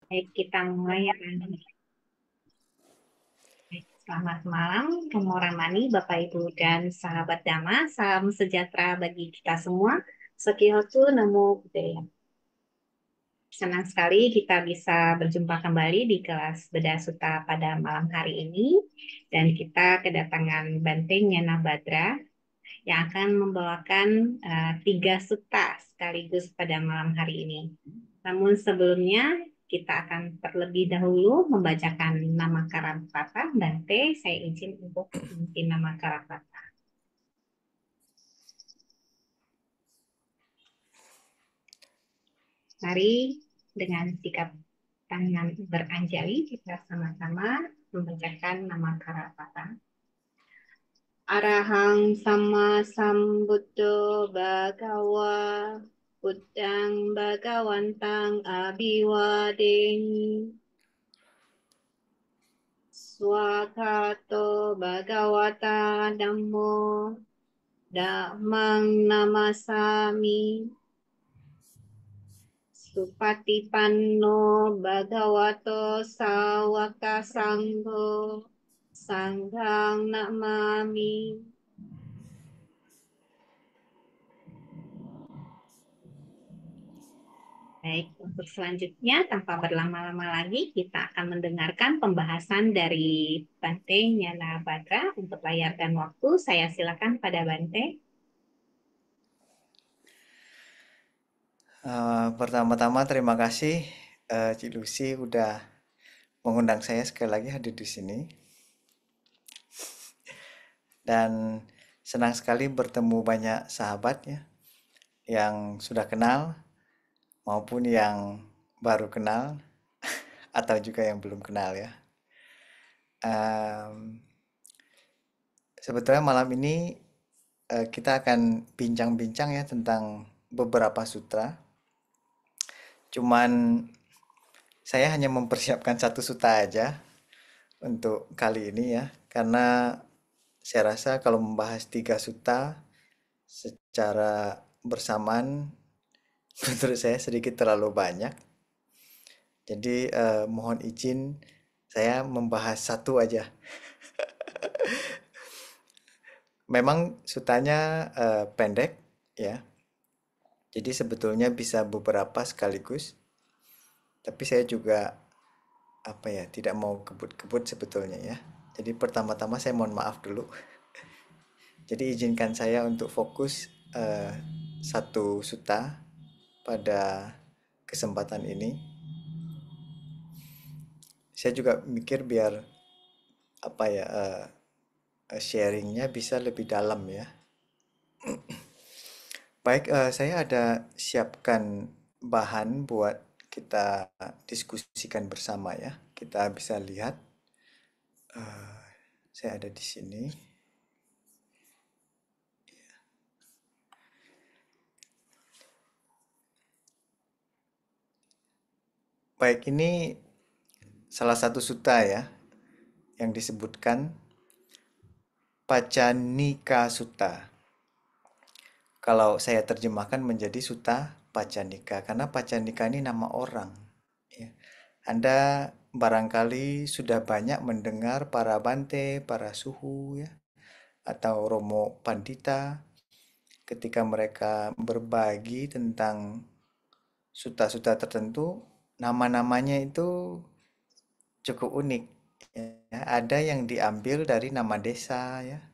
Baik, kita mulai ya. Baik, selamat malam, Romo Ramani, Bapak Ibu dan sahabat Dhamma. Salam sejahtera bagi kita semua. Sekihotu Namo Buddhaya. Senang sekali kita bisa berjumpa kembali di kelas Bedah Sutta pada malam hari ini. Dan kita kedatangan Bante Nyana Badra yang akan membawakan tiga sutta sekaligus pada malam hari ini. Namun sebelumnya kita akan terlebih dahulu membacakan nama Karapata. Bante, saya izin untuk memimpin nama Karapata. Mari dengan sikap tangan beranjali kita sama-sama membacakan nama Karapata. Arahang sama sambuddho bhagawa Buddhang bhagawantang abhiwadeni Swakato bhagawata dhammo dhammang namasami Supatipanno bhagavato sawaka sangho Sanghang namami. Baik, untuk selanjutnya tanpa berlama-lama lagi kita akan mendengarkan pembahasan dari Bante Nyana Badra. Untuk layar dan waktu saya silakan pada Bante. Pertama-tama terima kasih Cik Lucy udah mengundang saya sekali lagi hadir di sini dan senang sekali bertemu banyak sahabat ya yang sudah kenal maupun yang baru kenal atau juga yang belum kenal ya. Em, Sebetulnya malam ini kita akan bincang-bincang ya tentang beberapa sutra. Cuman saya hanya mempersiapkan satu suta aja untuk kali ini ya, karena saya rasa kalau membahas tiga suta secara bersamaan menurut saya sedikit terlalu banyak. Jadi mohon izin saya membahas satu aja. Memang sutanya pendek ya. Jadi sebetulnya bisa beberapa sekaligus. Tapi saya juga apa ya, tidak mau kebut-kebut sebetulnya ya. Jadi pertama-tama saya mohon maaf dulu. Jadi izinkan saya untuk fokus satu suta pada kesempatan ini. Saya juga mikir biar apa ya, sharingnya bisa lebih dalam ya. Baik, saya ada siapkan bahan buat kita diskusikan bersama ya. Kita bisa lihat, saya ada di sini. Baik, ini salah satu sutta ya yang disebutkan Pacanika Sutta. Kalau saya terjemahkan menjadi Sutta Pacanika, karena Pacanika ini nama orang. Ya. Anda barangkali sudah banyak mendengar para bante, para suhu ya, atau Romo Pandita ketika mereka berbagi tentang suta-suta tertentu, nama-namanya itu cukup unik. Ya. Ada yang diambil dari nama desa ya,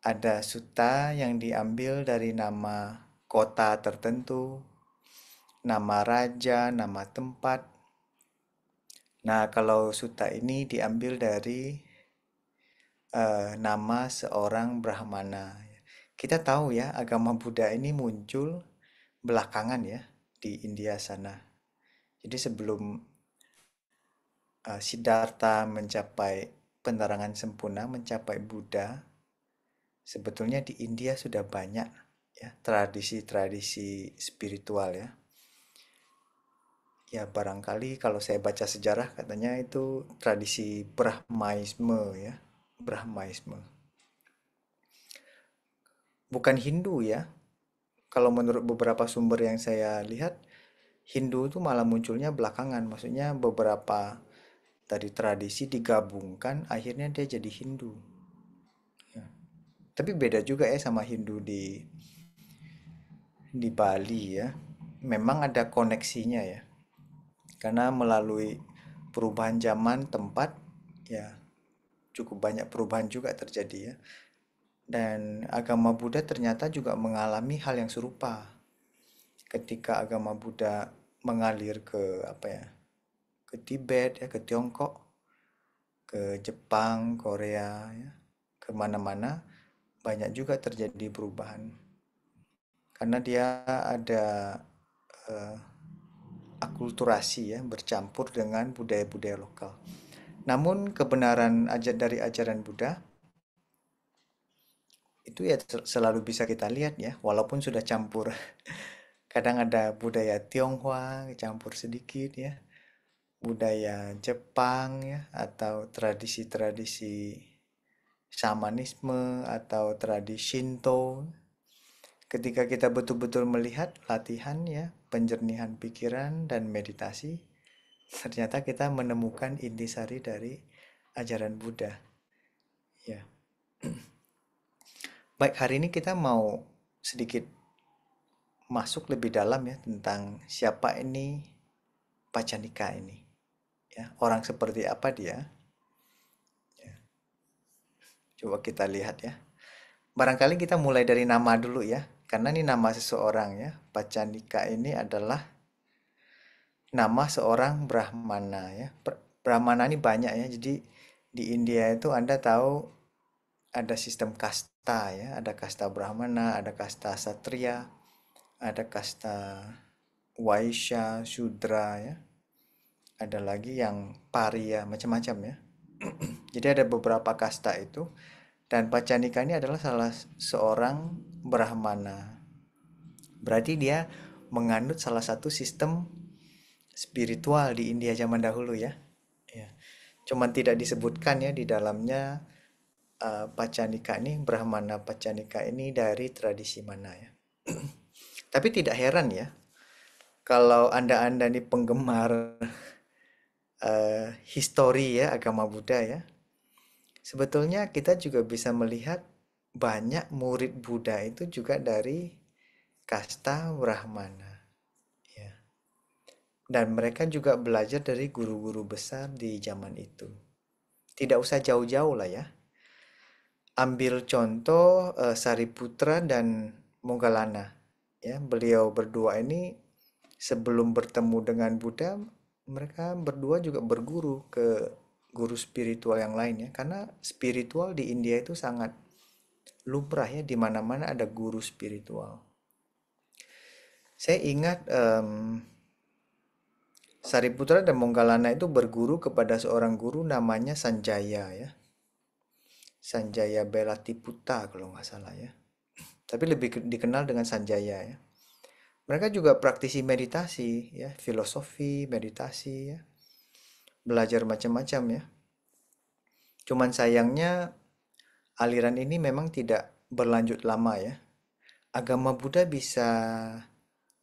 ada suta yang diambil dari nama kota tertentu, nama raja, nama tempat. Nah, kalau suta ini diambil dari nama seorang Brahmana. Kita tahu ya, agama Buddha ini muncul belakangan ya di India sana. Jadi sebelum Siddhartha mencapai penerangan sempurna, mencapai Buddha, sebetulnya di India sudah banyak ya tradisi-tradisi spiritual ya. Ya barangkali kalau saya baca sejarah katanya itu tradisi Brahmaisme ya, Brahmaisme. Bukan Hindu ya. Kalau menurut beberapa sumber yang saya lihat, Hindu itu malah munculnya belakangan, maksudnya beberapa dari tradisi digabungkan, akhirnya dia jadi Hindu. Tapi beda juga ya sama Hindu di Bali ya. Memang ada koneksinya ya, karena melalui perubahan zaman tempat ya cukup banyak perubahan juga terjadi ya. Dan agama Buddha ternyata juga mengalami hal yang serupa ketika agama Buddha mengalir ke apa ya, ke Tibet ya, ke Tiongkok, ke Jepang, Korea ya, kemana-mana banyak juga terjadi perubahan karena dia ada eh, akulturasi ya, bercampur dengan budaya-budaya lokal. Namun kebenaran dari ajaran Buddha itu ya selalu bisa kita lihat ya, walaupun sudah campur. Kadang ada budaya Tionghoa campur sedikit ya, budaya Jepang ya, atau tradisi-tradisi shamanisme atau tradisi Shinto. Ketika kita betul-betul melihat latihan ya, penjernihan pikiran dan meditasi, ternyata kita menemukan intisari dari ajaran Buddha. Ya, baik hari ini kita mau sedikit masuk lebih dalam ya tentang siapa ini Pacanika ini. Ya, orang seperti apa dia? Coba kita lihat ya. Barangkali kita mulai dari nama dulu ya, karena ini nama seseorang ya. Pacanika ini adalah nama seorang Brahmana ya. Brahmana ini banyak ya. Jadi di India itu Anda tahu ada sistem kasta ya. Ada kasta Brahmana, ada kasta Satria, ada kasta Waisya, Shudra ya. Ada lagi yang Paria, macam-macam ya. Jadi ada beberapa kasta itu. Dan Pacanika ini adalah salah seorang Brahmana. Berarti dia menganut salah satu sistem spiritual di India zaman dahulu ya. Ya. Cuman tidak disebutkan ya di dalamnya Pacanika ini, Brahmana Pacanika ini dari tradisi mana ya. Tapi tidak heran ya, kalau Anda-Anda ini penggemar histori ya agama Buddha ya. Sebetulnya kita juga bisa melihat banyak murid Buddha itu juga dari kasta Brahmana. Ya. Dan mereka juga belajar dari guru-guru besar di zaman itu. Tidak usah jauh-jauh lah ya. Ambil contoh Sariputra dan Moggallana. Ya, beliau berdua ini sebelum bertemu dengan Buddha, mereka berdua juga berguru ke guru spiritual yang lain ya. Karena spiritual di India itu sangat lumrah ya, di mana-mana ada guru spiritual. Saya ingat Sariputra dan Moggallana itu berguru kepada seorang guru namanya Sanjaya ya. Sanjaya Belatiputa kalau nggak salah ya. Tapi lebih dikenal dengan Sanjaya ya. Mereka juga praktisi meditasi ya, filosofi, meditasi ya. Belajar macam-macam ya. Cuman sayangnya aliran ini memang tidak berlanjut lama ya. Agama Buddha bisa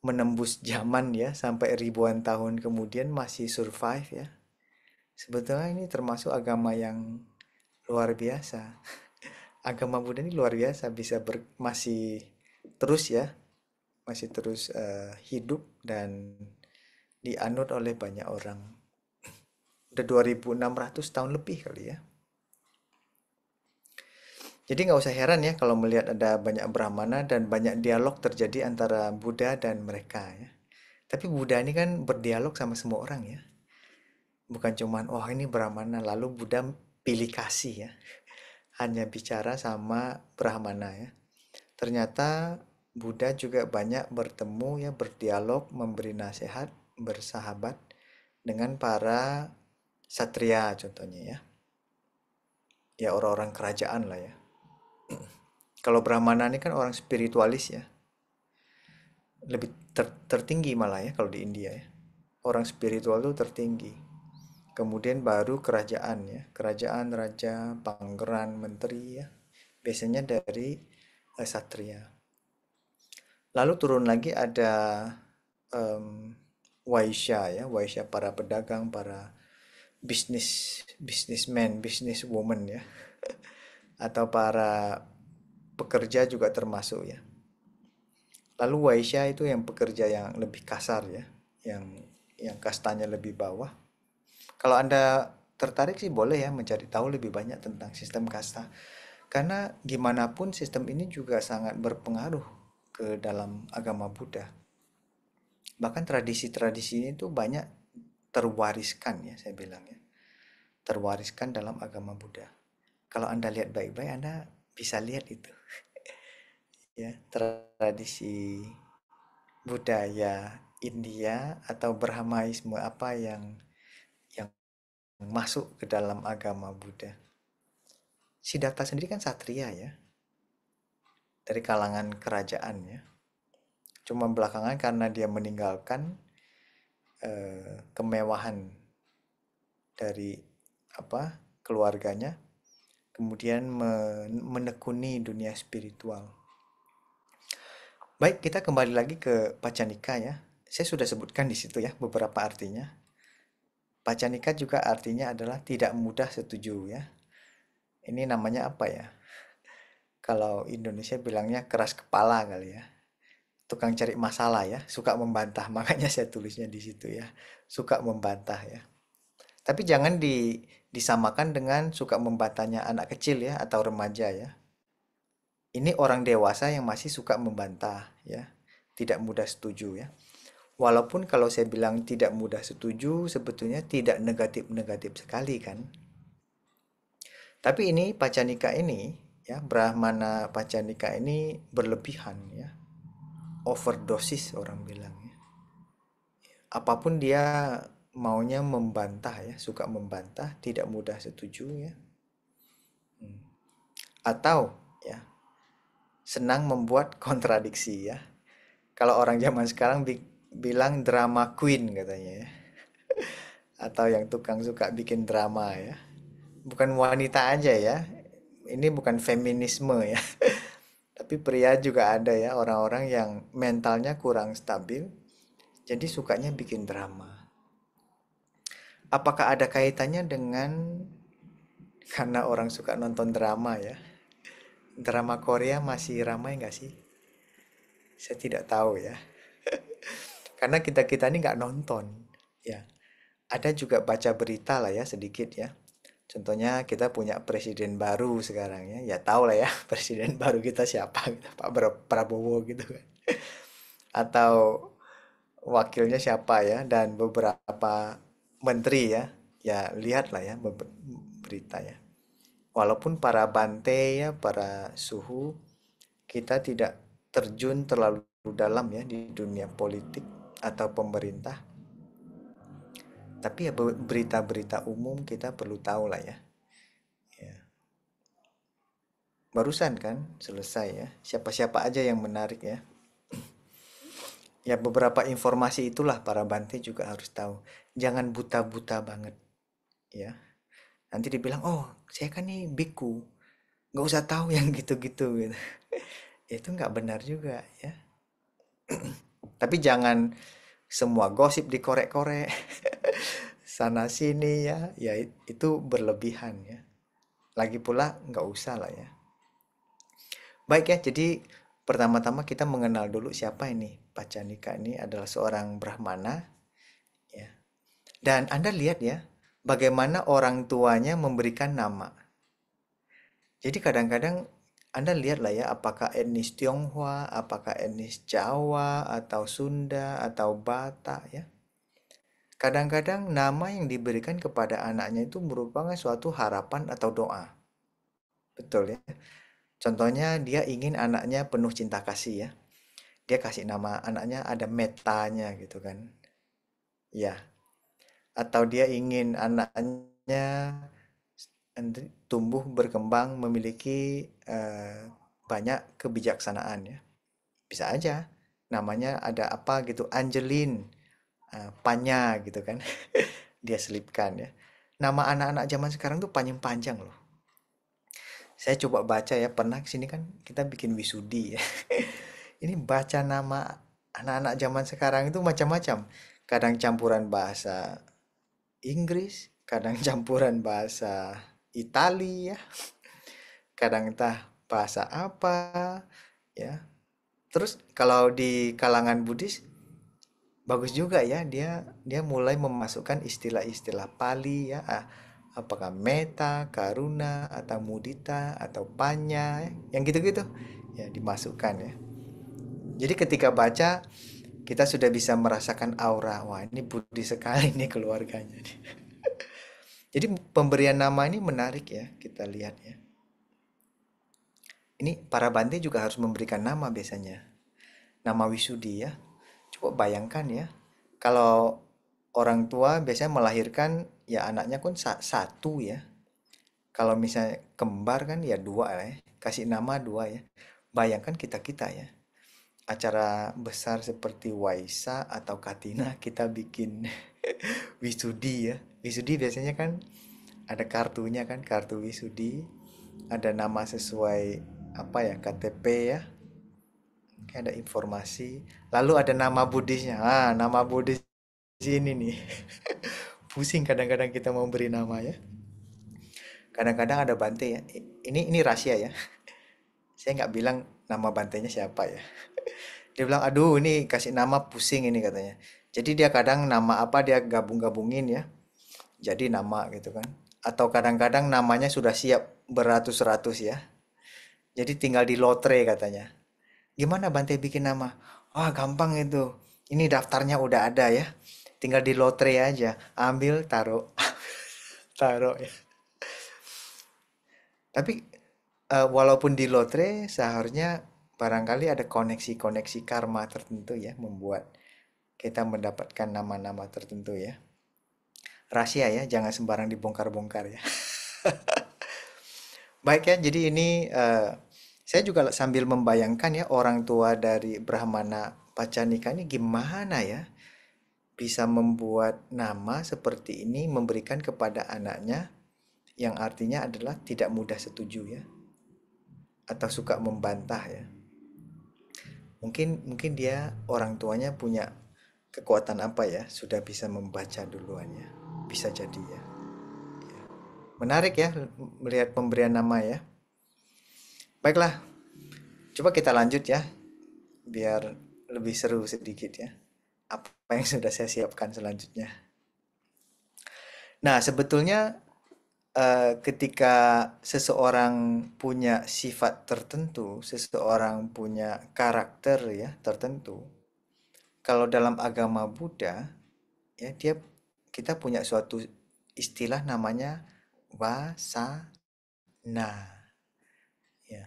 menembus zaman ya sampai ribuan tahun kemudian masih survive ya. Sebetulnya ini termasuk agama yang luar biasa. Agama Buddha ini luar biasa bisa masih terus ya, masih terus hidup dan dianut oleh banyak orang. Udah 2600 tahun lebih kali ya. Jadi nggak usah heran ya kalau melihat ada banyak Brahmana dan banyak dialog terjadi antara Buddha dan mereka ya. Tapi Buddha ini kan berdialog sama semua orang ya. Bukan cuman, oh ini Brahmana, lalu Buddha pilih kasih ya. Hanya bicara sama Brahmana ya. Ternyata Buddha juga banyak bertemu ya, berdialog, memberi nasihat, bersahabat dengan para satria contohnya ya. Ya orang-orang kerajaan lah ya. Kalau Brahmana ini kan orang spiritualis ya. Lebih tertinggi malah ya kalau di India ya. Orang spiritual itu tertinggi. Kemudian baru kerajaan ya. Kerajaan, raja, pangeran, menteri ya. Biasanya dari satria. Lalu turun lagi ada em, Waisya ya, Waisya para pedagang, para bisnismen, bisniswoman ya, atau para pekerja juga termasuk ya. Lalu Waisya itu yang pekerja yang lebih kasar ya, yang kastanya lebih bawah. Kalau Anda tertarik sih boleh ya mencari tahu lebih banyak tentang sistem kasta. Karena gimana pun sistem ini juga sangat berpengaruh ke dalam agama Buddha. Bahkan tradisi-tradisi ini tuh banyak terwariskan ya saya bilang ya. Terwariskan dalam agama Buddha. Kalau Anda lihat baik-baik Anda bisa lihat itu ya, tradisi budaya India atau Brahmaisme apa yang masuk ke dalam agama Buddha. Siddhartha sendiri kan satria ya, dari kalangan kerajaan ya. Cuma belakangan karena dia meninggalkan kemewahan dari apa keluarganya, kemudian menekuni dunia spiritual. Baik, kita kembali lagi ke Pacanika ya. Saya sudah sebutkan di situ ya beberapa artinya. Pacanika juga artinya adalah tidak mudah setuju ya. Ini namanya apa ya? Kalau Indonesia bilangnya keras kepala kali ya. Tukang cari masalah ya, suka membantah. Makanya saya tulisnya di situ ya. Suka membantah ya. Tapi jangan disamakan dengan suka membantahnya anak kecil ya atau remaja ya. Ini orang dewasa yang masih suka membantah ya. Tidak mudah setuju ya. Walaupun kalau saya bilang tidak mudah setuju, sebetulnya tidak negatif-negatif sekali kan. Tapi ini Pacanika ini, ya, Brahmana Pacanika ini berlebihan ya. Overdosis orang bilang ya. Apapun dia maunya membantah ya, suka membantah, tidak mudah setuju ya. Atau ya, senang membuat kontradiksi ya. Kalau orang zaman sekarang bilang drama queen katanya ya. Atau yang tukang suka bikin drama ya. Bukan wanita aja ya. Ini bukan feminisme ya. Tapi pria juga ada ya orang-orang yang mentalnya kurang stabil. Jadi sukanya bikin drama. Apakah ada kaitannya dengan karena orang suka nonton drama ya? Drama Korea masih ramai nggak sih? Saya tidak tahu ya. Karena kita-kita ini nggak nonton. Ya, ada juga baca berita lah ya sedikit ya. Contohnya kita punya presiden baru sekarang ya. Ya tahu lah ya presiden baru kita siapa gitu. Pak Prabowo gitu kan. Atau wakilnya siapa ya dan beberapa menteri ya. Ya lihatlah ya berita ya. Walaupun para bante ya, para suhu, kita tidak terjun terlalu dalam ya di dunia politik atau pemerintah. Tapi ya berita-berita umum kita perlu tahu lah ya. Ya. Barusan kan selesai ya. Siapa-siapa aja yang menarik ya. Ya beberapa informasi itulah para bante juga harus tahu. Jangan buta-buta banget ya. Nanti dibilang, oh saya kan nih biku. Nggak usah tahu yang gitu-gitu gitu. Itu nggak benar juga ya. Tapi jangan semua gosip dikorek-korek. Sana sini ya. Ya itu berlebihan ya. Lagi pula nggak usah lah ya. Baik ya, jadi pertama-tama kita mengenal dulu siapa ini. Pacanika ini adalah seorang Brahmana ya. Dan Anda lihat ya, bagaimana orang tuanya memberikan nama. Jadi kadang-kadang Anda lihatlah ya, apakah etnis Tionghoa, apakah etnis Jawa, atau Sunda, atau Batak ya. Kadang-kadang nama yang diberikan kepada anaknya itu merupakan suatu harapan atau doa. Betul ya. Contohnya dia ingin anaknya penuh cinta kasih ya. Dia kasih nama anaknya ada metanya gitu kan. Ya, atau dia ingin anaknya tumbuh berkembang memiliki banyak kebijaksanaan ya. Bisa aja namanya ada apa gitu Angelin, Panya gitu kan. Dia selipkan ya. Nama anak-anak zaman sekarang tuh panjang-panjang loh. Saya coba baca ya, pernah sini kan kita bikin wisudi ya. Ini baca nama anak-anak zaman sekarang itu macam-macam. kadang campuran bahasa Inggris, kadang campuran bahasa Italia, kadang entah bahasa apa, ya. Terus kalau di kalangan Buddhis bagus juga ya, dia dia mulai memasukkan istilah-istilah Pali ya, apakah meta, karuna, atau mudita, atau panya, ya, yang gitu-gitu ya dimasukkan ya. Jadi ketika baca kita sudah bisa merasakan aura, wah ini Budi sekali nih keluarganya. Jadi pemberian nama ini menarik ya, kita lihat ya. Ini para Bante juga harus memberikan nama biasanya. Nama Wisudi ya. Coba bayangkan ya, kalau orang tua biasanya melahirkan ya anaknya kan satu ya. Kalau misalnya kembar kan ya dua ya, kasih nama dua ya. Bayangkan kita-kita ya. Acara besar seperti Waisa atau Katina kita bikin Wisudi ya. Wisudi biasanya kan ada kartunya kan, kartu Wisudi, ada nama sesuai apa ya, KTP ya, kayak ada informasi, lalu ada nama Buddhisnya. Nama Buddhis ini nih. Pusing kadang-kadang kita mau beri nama ya. Kadang-kadang ada Bante ya. Ini rahasia ya. Saya nggak bilang nama bantainya siapa ya. Dia bilang, aduh ini kasih nama pusing ini katanya. Jadi dia kadang nama apa dia gabung-gabungin ya. Jadi nama gitu kan. Atau kadang-kadang namanya sudah siap beratus-ratus ya. Jadi tinggal di lotre katanya. Gimana Bante bikin nama? Wah gampang itu. Ini daftarnya udah ada ya. Tinggal di lotre aja. Ambil, taruh, taruh ya. Tapi walaupun di lotre seharusnya barangkali ada koneksi-koneksi karma tertentu ya. Membuat kita mendapatkan nama-nama tertentu ya. Rahasia ya, jangan sembarang dibongkar-bongkar ya. Baik ya, jadi ini saya juga sambil membayangkan ya orang tua dari Brahmana Pacanika ini gimana ya bisa membuat nama seperti ini memberikan kepada anaknya yang artinya adalah tidak mudah setuju ya atau suka membantah ya. Mungkin mungkin dia orang tuanya punya kekuatan apa ya, sudah bisa membaca duluan ya. Bisa jadi ya. Menarik ya melihat pemberian nama ya. Baiklah, coba kita lanjut ya, biar lebih seru sedikit ya. Apa yang sudah saya siapkan selanjutnya. Nah, sebetulnya ketika seseorang punya sifat tertentu, seseorang punya karakter ya tertentu, kalau dalam agama Buddha ya kita punya suatu istilah namanya wasana ya,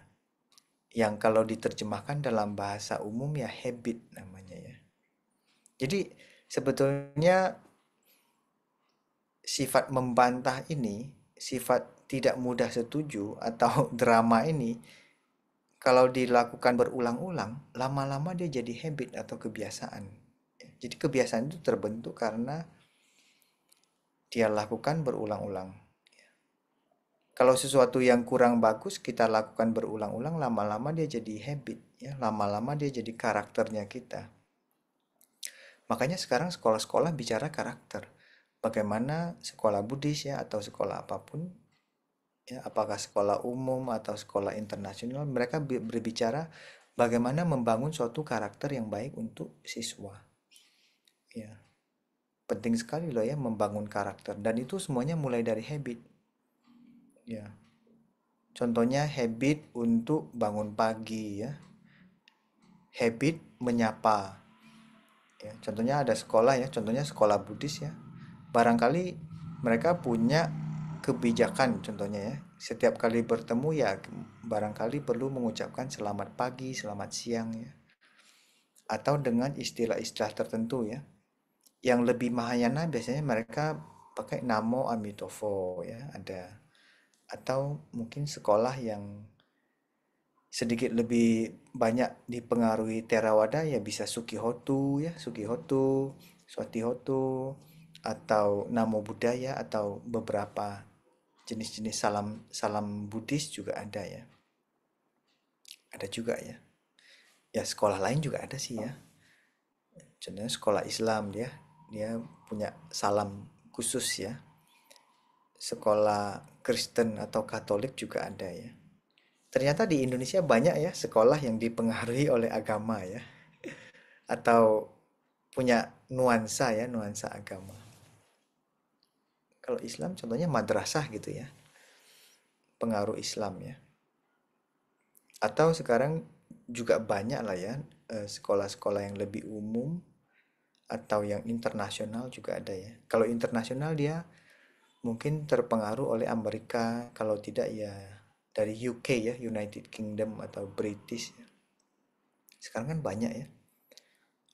yang kalau diterjemahkan dalam bahasa umum ya habit namanya ya. Jadi sebetulnya sifat membantah ini, sifat tidak mudah setuju atau drama ini, kalau dilakukan berulang-ulang, lama-lama dia jadi habit atau kebiasaan. Jadi kebiasaan itu terbentuk karena dia lakukan berulang-ulang. Kalau sesuatu yang kurang bagus kita lakukan berulang-ulang, lama-lama dia jadi habit, ya. Lama-lama dia jadi karakternya kita. Makanya sekarang sekolah-sekolah bicara karakter. Bagaimana sekolah Buddhis ya atau sekolah apapun ya, apakah sekolah umum atau sekolah internasional, mereka berbicara bagaimana membangun suatu karakter yang baik untuk siswa. Ya, penting sekali loh ya membangun karakter dan itu semuanya mulai dari habit. Ya, contohnya habit untuk bangun pagi ya, habit menyapa. Ya, contohnya ada sekolah ya, contohnya sekolah Buddhis ya. Barangkali mereka punya kebijakan contohnya ya. Setiap kali bertemu ya barangkali perlu mengucapkan selamat pagi, selamat siang ya. Atau dengan istilah-istilah tertentu ya. Yang lebih Mahayana biasanya mereka pakai Namo Amitofo ya, ada. Atau mungkin sekolah yang sedikit lebih banyak dipengaruhi Theravada ya bisa Sukihotu ya, Sukihotu, Swatihotu, atau Namo Buddhaya atau beberapa jenis-jenis salam salam Buddhis juga ada ya. Ada juga ya. Ya sekolah lain juga ada sih ya. Contohnya sekolah Islam dia dia punya salam khusus ya. Sekolah Kristen atau Katolik juga ada ya. Ternyata di Indonesia banyak ya sekolah yang dipengaruhi oleh agama ya, atau punya nuansa ya, nuansa agama. Kalau Islam contohnya madrasah gitu ya, pengaruh Islam ya. Atau sekarang juga banyak lah ya sekolah-sekolah yang lebih umum atau yang internasional juga ada ya. Kalau internasional dia mungkin terpengaruh oleh Amerika, kalau tidak ya dari UK ya, United Kingdom atau British ya. Sekarang kan banyak ya.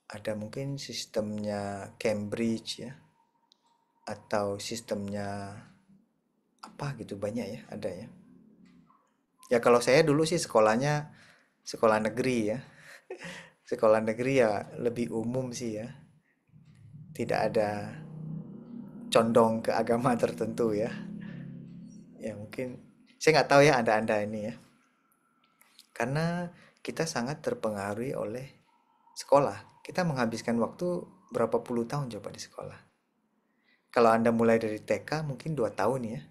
Ada mungkin sistemnya Cambridge ya, atau sistemnya apa gitu, banyak ya, ada ya. Ya kalau saya dulu sih sekolahnya sekolah negeri ya. Sekolah negeri ya lebih umum sih ya. Tidak ada condong ke agama tertentu ya. Ya mungkin saya nggak tahu ya Anda-Anda ini ya. Karena kita sangat terpengaruhi oleh sekolah. Kita menghabiskan waktu berapa puluh tahun coba di sekolah. Kalau Anda mulai dari TK mungkin 2 tahun ya.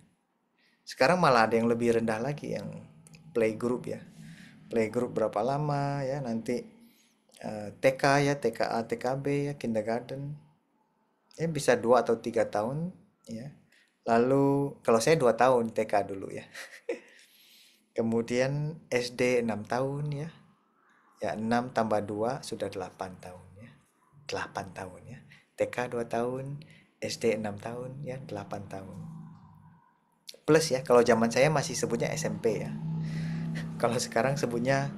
Sekarang malah ada yang lebih rendah lagi yang playgroup ya. Playgroup berapa lama ya, nanti TK ya, TKA, TKB ya, kindergarten. Ya bisa 2 atau 3 tahun ya. Lalu kalau saya 2 tahun TK dulu ya. Kemudian SD 6 tahun ya. Ya 6 tambah 2 sudah 8 tahun ya. 8 tahun ya. TK 2 tahun, SD 6 tahun ya, 8 tahun. Plus ya, kalau zaman saya masih sebutnya SMP ya. Kalau sekarang sebutnya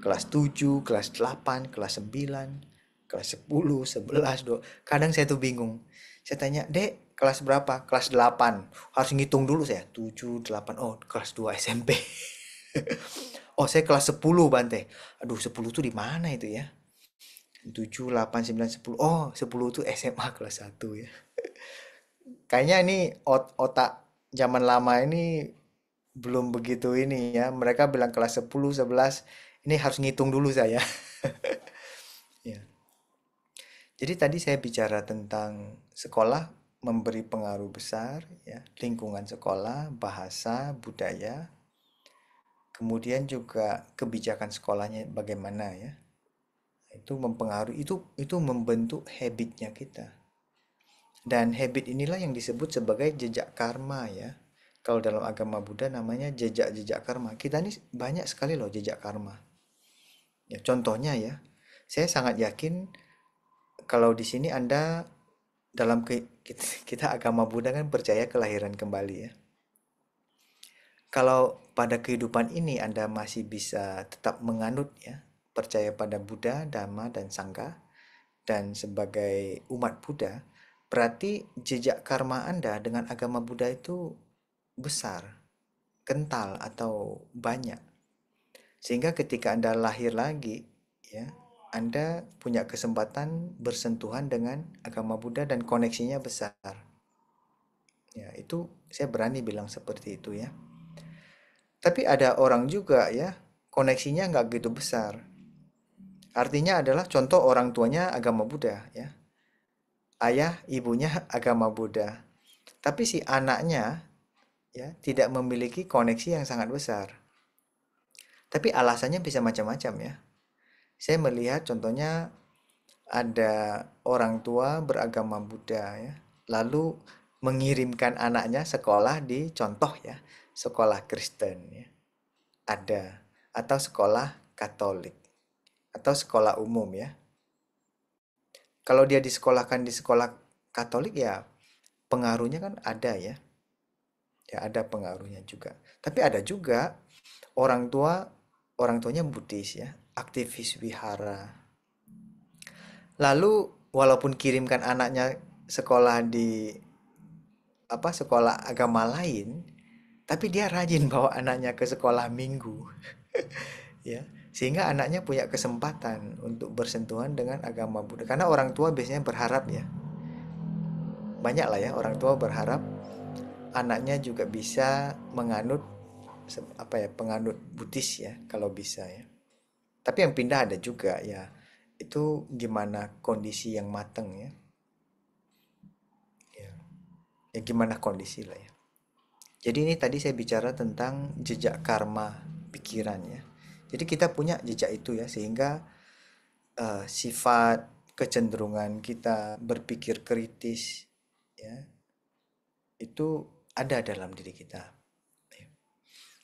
kelas 7, kelas 8, kelas 9, kelas 10, 11, 12. Kadang saya tuh bingung. Saya tanya, "Dek, kelas berapa?" "Kelas 8." Harus ngitung dulu saya. 7, 8. Oh, kelas 2 SMP. Oh, saya kelas 10, Bante. Aduh, 10 tuh di mana itu ya? 7, 8, 9, 10. Oh, 10 tuh SMA kelas 1 ya. Kayaknya ini otak zaman lama ini belum begitu ini ya. Mereka bilang kelas 10, 11. Ini harus ngitung dulu saya. Ya. Jadi tadi saya bicara tentang sekolah memberi pengaruh besar ya, lingkungan sekolah, bahasa, budaya, kemudian juga kebijakan sekolahnya bagaimana ya. Itu mempengaruhi, itu membentuk habitnya kita. Dan habit inilah yang disebut sebagai jejak karma ya. Kalau dalam agama Buddha namanya jejak-jejak karma. Kita ini banyak sekali loh jejak karma. Ya, contohnya ya, saya sangat yakin kalau di sini Anda dalam kita agama Buddha kan percaya kelahiran kembali ya. Kalau pada kehidupan ini Anda masih bisa tetap menganut ya, percaya pada Buddha, Dhamma, dan Sangha, dan sebagai umat Buddha, berarti jejak karma Anda dengan agama Buddha itu besar, kental, atau banyak. Sehingga ketika Anda lahir lagi, ya, Anda punya kesempatan bersentuhan dengan agama Buddha dan koneksinya besar. Ya, itu saya berani bilang seperti itu ya. Tapi ada orang juga ya, koneksinya nggak gitu besar. Artinya adalah contoh orang tuanya agama Buddha ya. Ayah, ibunya agama Buddha. Tapi si anaknya ya tidak memiliki koneksi yang sangat besar. Tapi alasannya bisa macam-macam ya. Saya melihat contohnya ada orang tua beragama Buddha ya, lalu mengirimkan anaknya sekolah di contoh ya, sekolah Kristen ya. Ada atau sekolah Katolik atau sekolah umum ya. Kalau dia disekolahkan di sekolah Katolik ya pengaruhnya kan ada ya. Ya ada pengaruhnya juga. Tapi ada juga orang tua orang tuanya Buddhis ya, aktivis wihara. Lalu walaupun kirimkan anaknya sekolah di apa sekolah agama lain, tapi dia rajin bawa anaknya ke sekolah minggu, ya. Sehingga anaknya punya kesempatan untuk bersentuhan dengan agama Buddha. Karena orang tua biasanya berharap ya, banyak lah ya orang tua berharap anaknya juga bisa menganut apa ya penganut Buddhis ya kalau bisa ya. Tapi yang pindah ada juga ya. Itu gimana kondisi yang mateng ya. ya gimana kondisi lah ya. Jadi ini tadi saya bicara tentang jejak karma pikiran ya. Jadi kita punya jejak itu ya, sehingga sifat kecenderungan kita berpikir kritis ya itu ada dalam diri kita.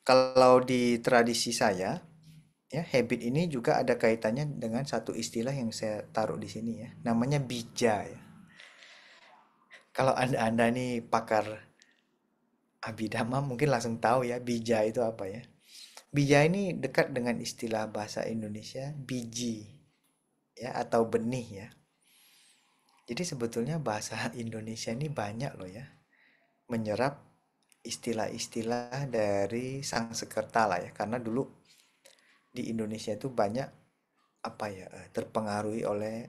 Kalau di tradisi saya ya, habit ini juga ada kaitannya dengan satu istilah yang saya taruh di sini ya, namanya bija ya. Kalau anda nih pakar abidama mungkin langsung tahu ya bija itu apa ya. Bija ini dekat dengan istilah bahasa Indonesia biji ya, atau benih ya. Jadi sebetulnya bahasa Indonesia ini banyak loh ya, menyerap istilah-istilah dari Sangsekerta lah ya. Karena dulu di Indonesia itu banyak apa ya, terpengaruhi oleh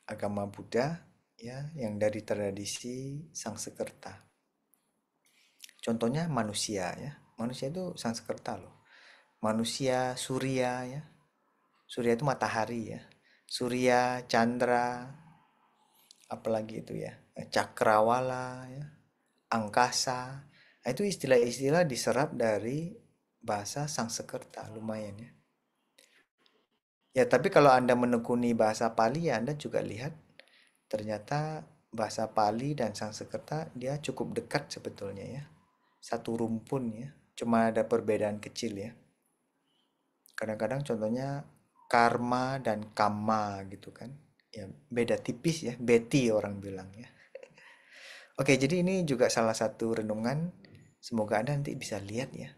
agama Buddha ya, yang dari tradisi Sangsekerta. Contohnya manusia ya. Manusia itu Sangsekerta loh. Manusia Surya ya. Surya itu matahari ya. Surya, Chandra, apalagi itu ya. Cakrawala ya. Angkasa. Nah, itu istilah-istilah diserap dari bahasa Sangsekerta, lumayan ya. Ya, tapi kalau Anda menekuni bahasa Pali ya Anda juga lihat ternyata bahasa Pali dan Sangsekerta dia cukup dekat sebetulnya ya. Satu rumpun ya. Cuma ada perbedaan kecil ya. Kadang-kadang contohnya karma dan kama gitu kan. Ya, beda tipis ya. Betty orang bilang ya. Oke, jadi ini juga salah satu renungan. Semoga Anda nanti bisa lihat ya.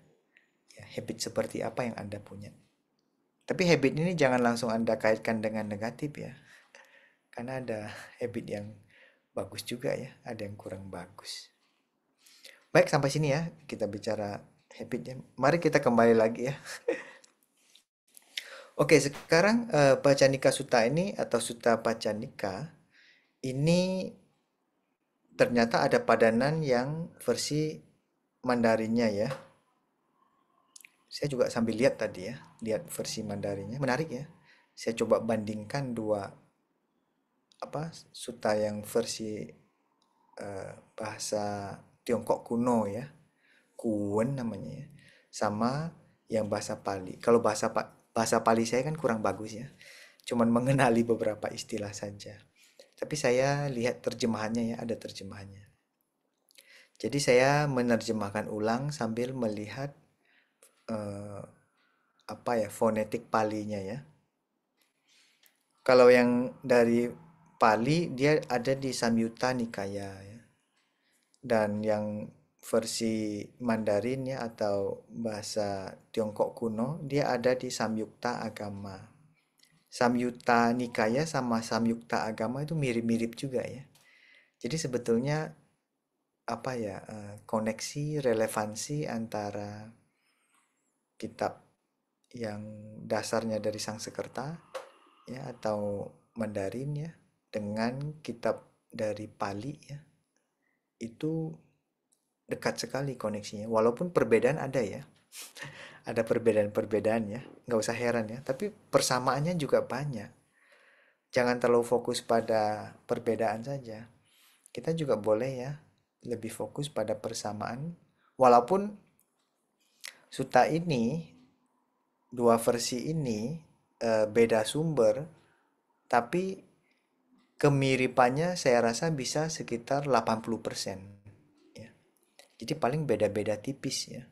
Ya, habit seperti apa yang Anda punya. Tapi habit ini jangan langsung Anda kaitkan dengan negatif ya. Karena ada habit yang bagus juga ya, ada yang kurang bagus. Baik, sampai sini ya kita bicara habitnya. Mari kita kembali lagi ya. Oke, sekarang Pacanika Sutta ini atau Sutta Pacanika ini ternyata ada padanan yang versi Mandarinnya ya. Saya juga sambil lihat tadi ya, lihat versi Mandarinnya, menarik ya. Saya coba bandingkan dua apa sutta yang versi bahasa Tiongkok kuno ya, Kuwen namanya ya, sama yang bahasa Pali. Kalau bahasa Pali saya kan kurang bagus ya, cuman mengenali beberapa istilah saja. Tapi saya lihat terjemahannya ya, ada terjemahannya. Jadi saya menerjemahkan ulang sambil melihat eh, apa ya fonetik Palinya ya. Kalau yang dari Pali dia ada di Samyutta Nikaya ya. Dan yang versi Mandarin ya atau bahasa Tiongkok kuno dia ada di Samyukta Agama. Samyutta Nikaya sama Samyukta Agama itu mirip-mirip juga ya. Jadi sebetulnya apa ya, koneksi relevansi antara kitab yang dasarnya dari Sangsekerta ya atau Mandarin ya dengan kitab dari Pali ya itu dekat sekali koneksinya. Walaupun perbedaan ada ya, ada perbedaan-perbedaan ya, nggak usah heran ya. Tapi persamaannya juga banyak. Jangan terlalu fokus pada perbedaan saja. Kita juga boleh ya lebih fokus pada persamaan. Walaupun suta ini, dua versi ini beda sumber, tapi kemiripannya saya rasa bisa sekitar 80% ya. Jadi paling beda-beda tipis ya.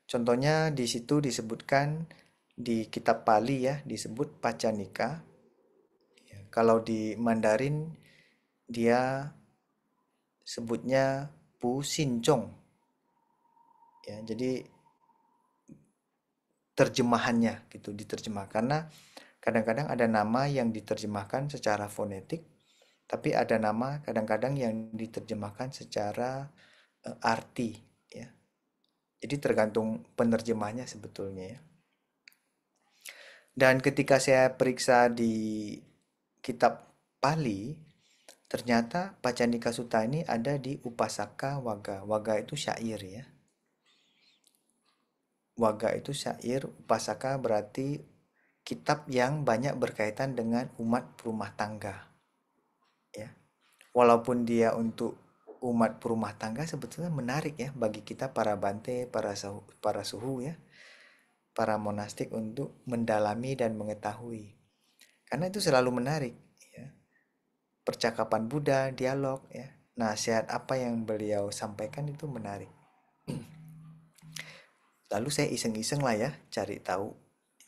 Contohnya di situ disebutkan di kitab Pali ya disebut Pacanika. Ya, kalau di Mandarin dia sebutnya Pu Sincong. Ya, jadi terjemahannya gitu diterjemah karena kadang-kadang ada nama yang diterjemahkan secara fonetik, tapi ada nama kadang-kadang yang diterjemahkan secara arti ya. Jadi tergantung penerjemahnya sebetulnya ya. Dan ketika saya periksa di kitab Pali, ternyata Pacanika Sutta ini ada di Upasaka Waga. Waga itu syair ya. Waga itu syair, Upasaka berarti kitab yang banyak berkaitan dengan umat rumah tangga. Ya. walaupun dia untuk umat berumah tangga sebetulnya menarik ya bagi kita para bante, para suhu ya, para monastik untuk mendalami dan mengetahui. Karena itu selalu menarik ya. Percakapan Buddha, dialog ya. Nasihat apa yang beliau sampaikan itu menarik. Lalu saya iseng-iseng lah ya cari tahu.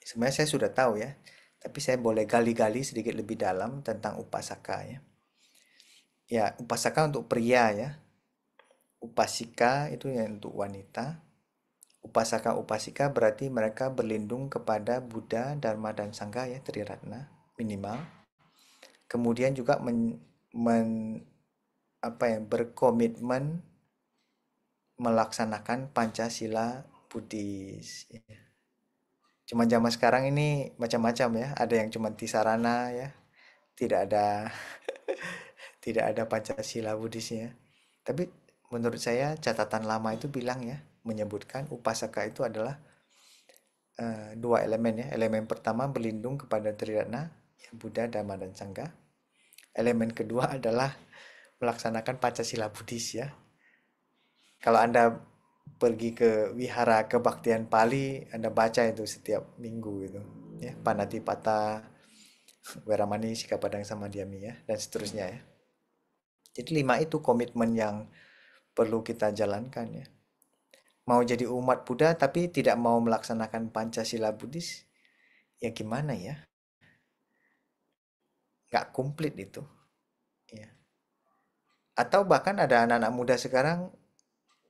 Sebenarnya saya sudah tahu ya, tapi saya boleh gali-gali sedikit lebih dalam tentang upasaka ya. Ya, upasaka untuk pria ya. Upasika itu yang untuk wanita. Upasaka-upasika berarti mereka berlindung kepada Buddha, Dharma, dan Sangha ya, Triratna minimal. Kemudian juga berkomitmen melaksanakan Pancasila Buddhis. Cuma zaman sekarang ini macam-macam ya. Ada yang cuma Tisarana ya, tidak ada tidak ada Pancasila Buddhisnya. Tapi menurut saya catatan lama itu bilang ya, menyebutkan upasaka itu adalah dua elemen ya. Elemen pertama berlindung kepada Triratna, ya, Buddha, Dhamma, dan Sangha. Elemen kedua adalah melaksanakan Pancasila Buddhis ya. Kalau Anda pergi ke wihara kebaktian Pali, Anda baca itu setiap minggu itu. Ya, Panatipata, Weramani, Sikapadang, Samadhyami ya, dan seterusnya ya. Jadi 5 itu komitmen yang perlu kita jalankan ya. Mau jadi umat Buddha tapi tidak mau melaksanakan Pancasila Buddhis, ya gimana ya? Nggak komplit itu. Ya. Atau bahkan ada anak-anak muda sekarang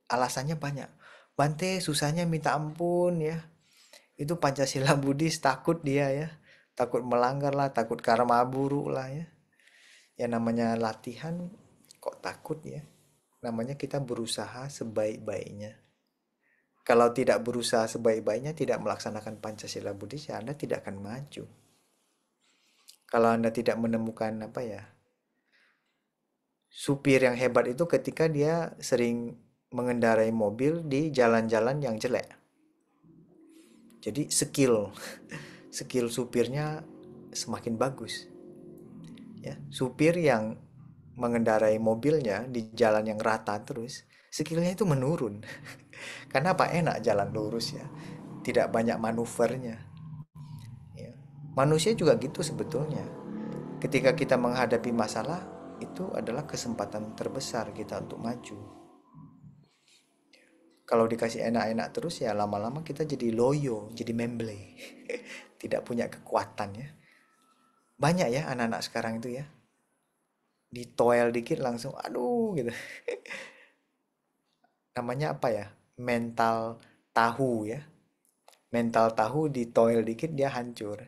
alasannya banyak. Bante susahnya minta ampun ya. Itu Pancasila Buddhis takut dia ya. Takut melanggar lah, takut karma buruk lah ya. Ya namanya latihan kok takut ya. Namanya kita berusaha sebaik-baiknya. Kalau tidak berusaha sebaik-baiknya, tidak melaksanakan Pancasila Buddhis, ya Anda tidak akan maju. Kalau Anda tidak menemukan apa ya, supir yang hebat itu ketika dia sering mengendarai mobil di jalan-jalan yang jelek. Jadi skill supirnya semakin bagus. Ya, supir yang mengendarai mobilnya di jalan yang rata terus, skillnya itu menurun. Karena apa? Enak jalan lurus ya, tidak banyak manuvernya. Ya. Manusia juga gitu sebetulnya. Ketika kita menghadapi masalah, itu adalah kesempatan terbesar kita untuk maju. Kalau dikasih enak-enak terus ya lama-lama kita jadi loyo, jadi memble. Tidak punya kekuatan ya. Banyak ya anak-anak sekarang itu ya. Ditoel dikit langsung aduh gitu. Namanya apa ya? Mental tahu ya. Mental tahu ditoel dikit dia hancur.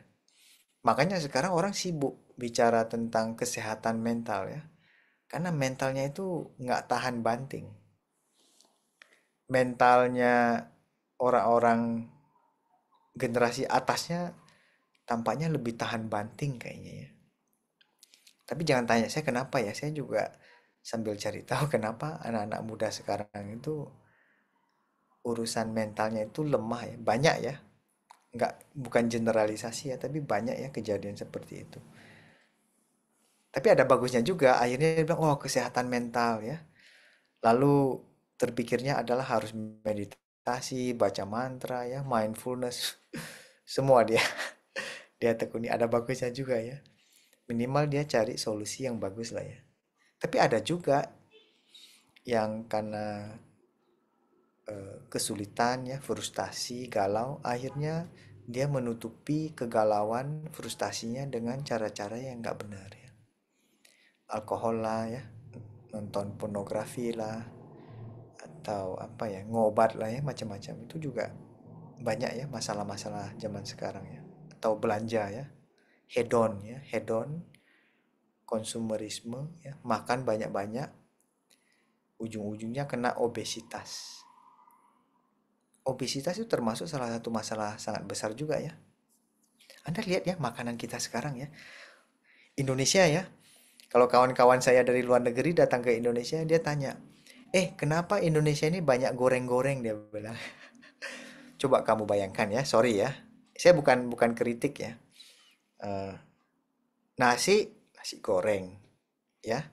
Makanya sekarang orang sibuk bicara tentang kesehatan mental ya. Karena mentalnya itu nggak tahan banting. Mentalnya orang-orang generasi atasnya tampaknya lebih tahan banting kayaknya ya. Tapi jangan tanya saya kenapa ya. Saya juga sambil cari tahu kenapa anak-anak muda sekarang itu urusan mentalnya itu lemah ya. Banyak ya. Nggak, bukan generalisasi ya, tapi banyak ya kejadian seperti itu. Tapi ada bagusnya juga. Akhirnya dia bilang, oh kesehatan mental ya. Lalu terpikirnya adalah harus meditasi, baca mantra ya, mindfulness. Semua dia tekuni. Ada bagusnya juga ya. Minimal dia cari solusi yang bagus lah ya. Tapi ada juga yang karena kesulitan ya, frustasi, galau, akhirnya dia menutupi kegalauan, frustasinya dengan cara-cara yang nggak benar ya. Alkohol lah ya, nonton pornografi lah, atau apa ya, ngobat lah ya, macam-macam. Itu juga banyak ya masalah-masalah zaman sekarang ya. Atau belanja ya, hedon ya, hedon, konsumerisme ya, makan banyak-banyak, ujung-ujungnya kena obesitas. Obesitas itu termasuk salah satu masalah sangat besar juga ya. Anda lihat ya makanan kita sekarang ya. Indonesia ya. Kalau kawan-kawan saya dari luar negeri datang ke Indonesia, dia tanya, kenapa Indonesia ini banyak goreng-goreng?" Dia bilang. Coba kamu bayangkan ya, sorry ya. Saya bukan bukan kritik ya. Eh, nasi, nasi goreng, ya.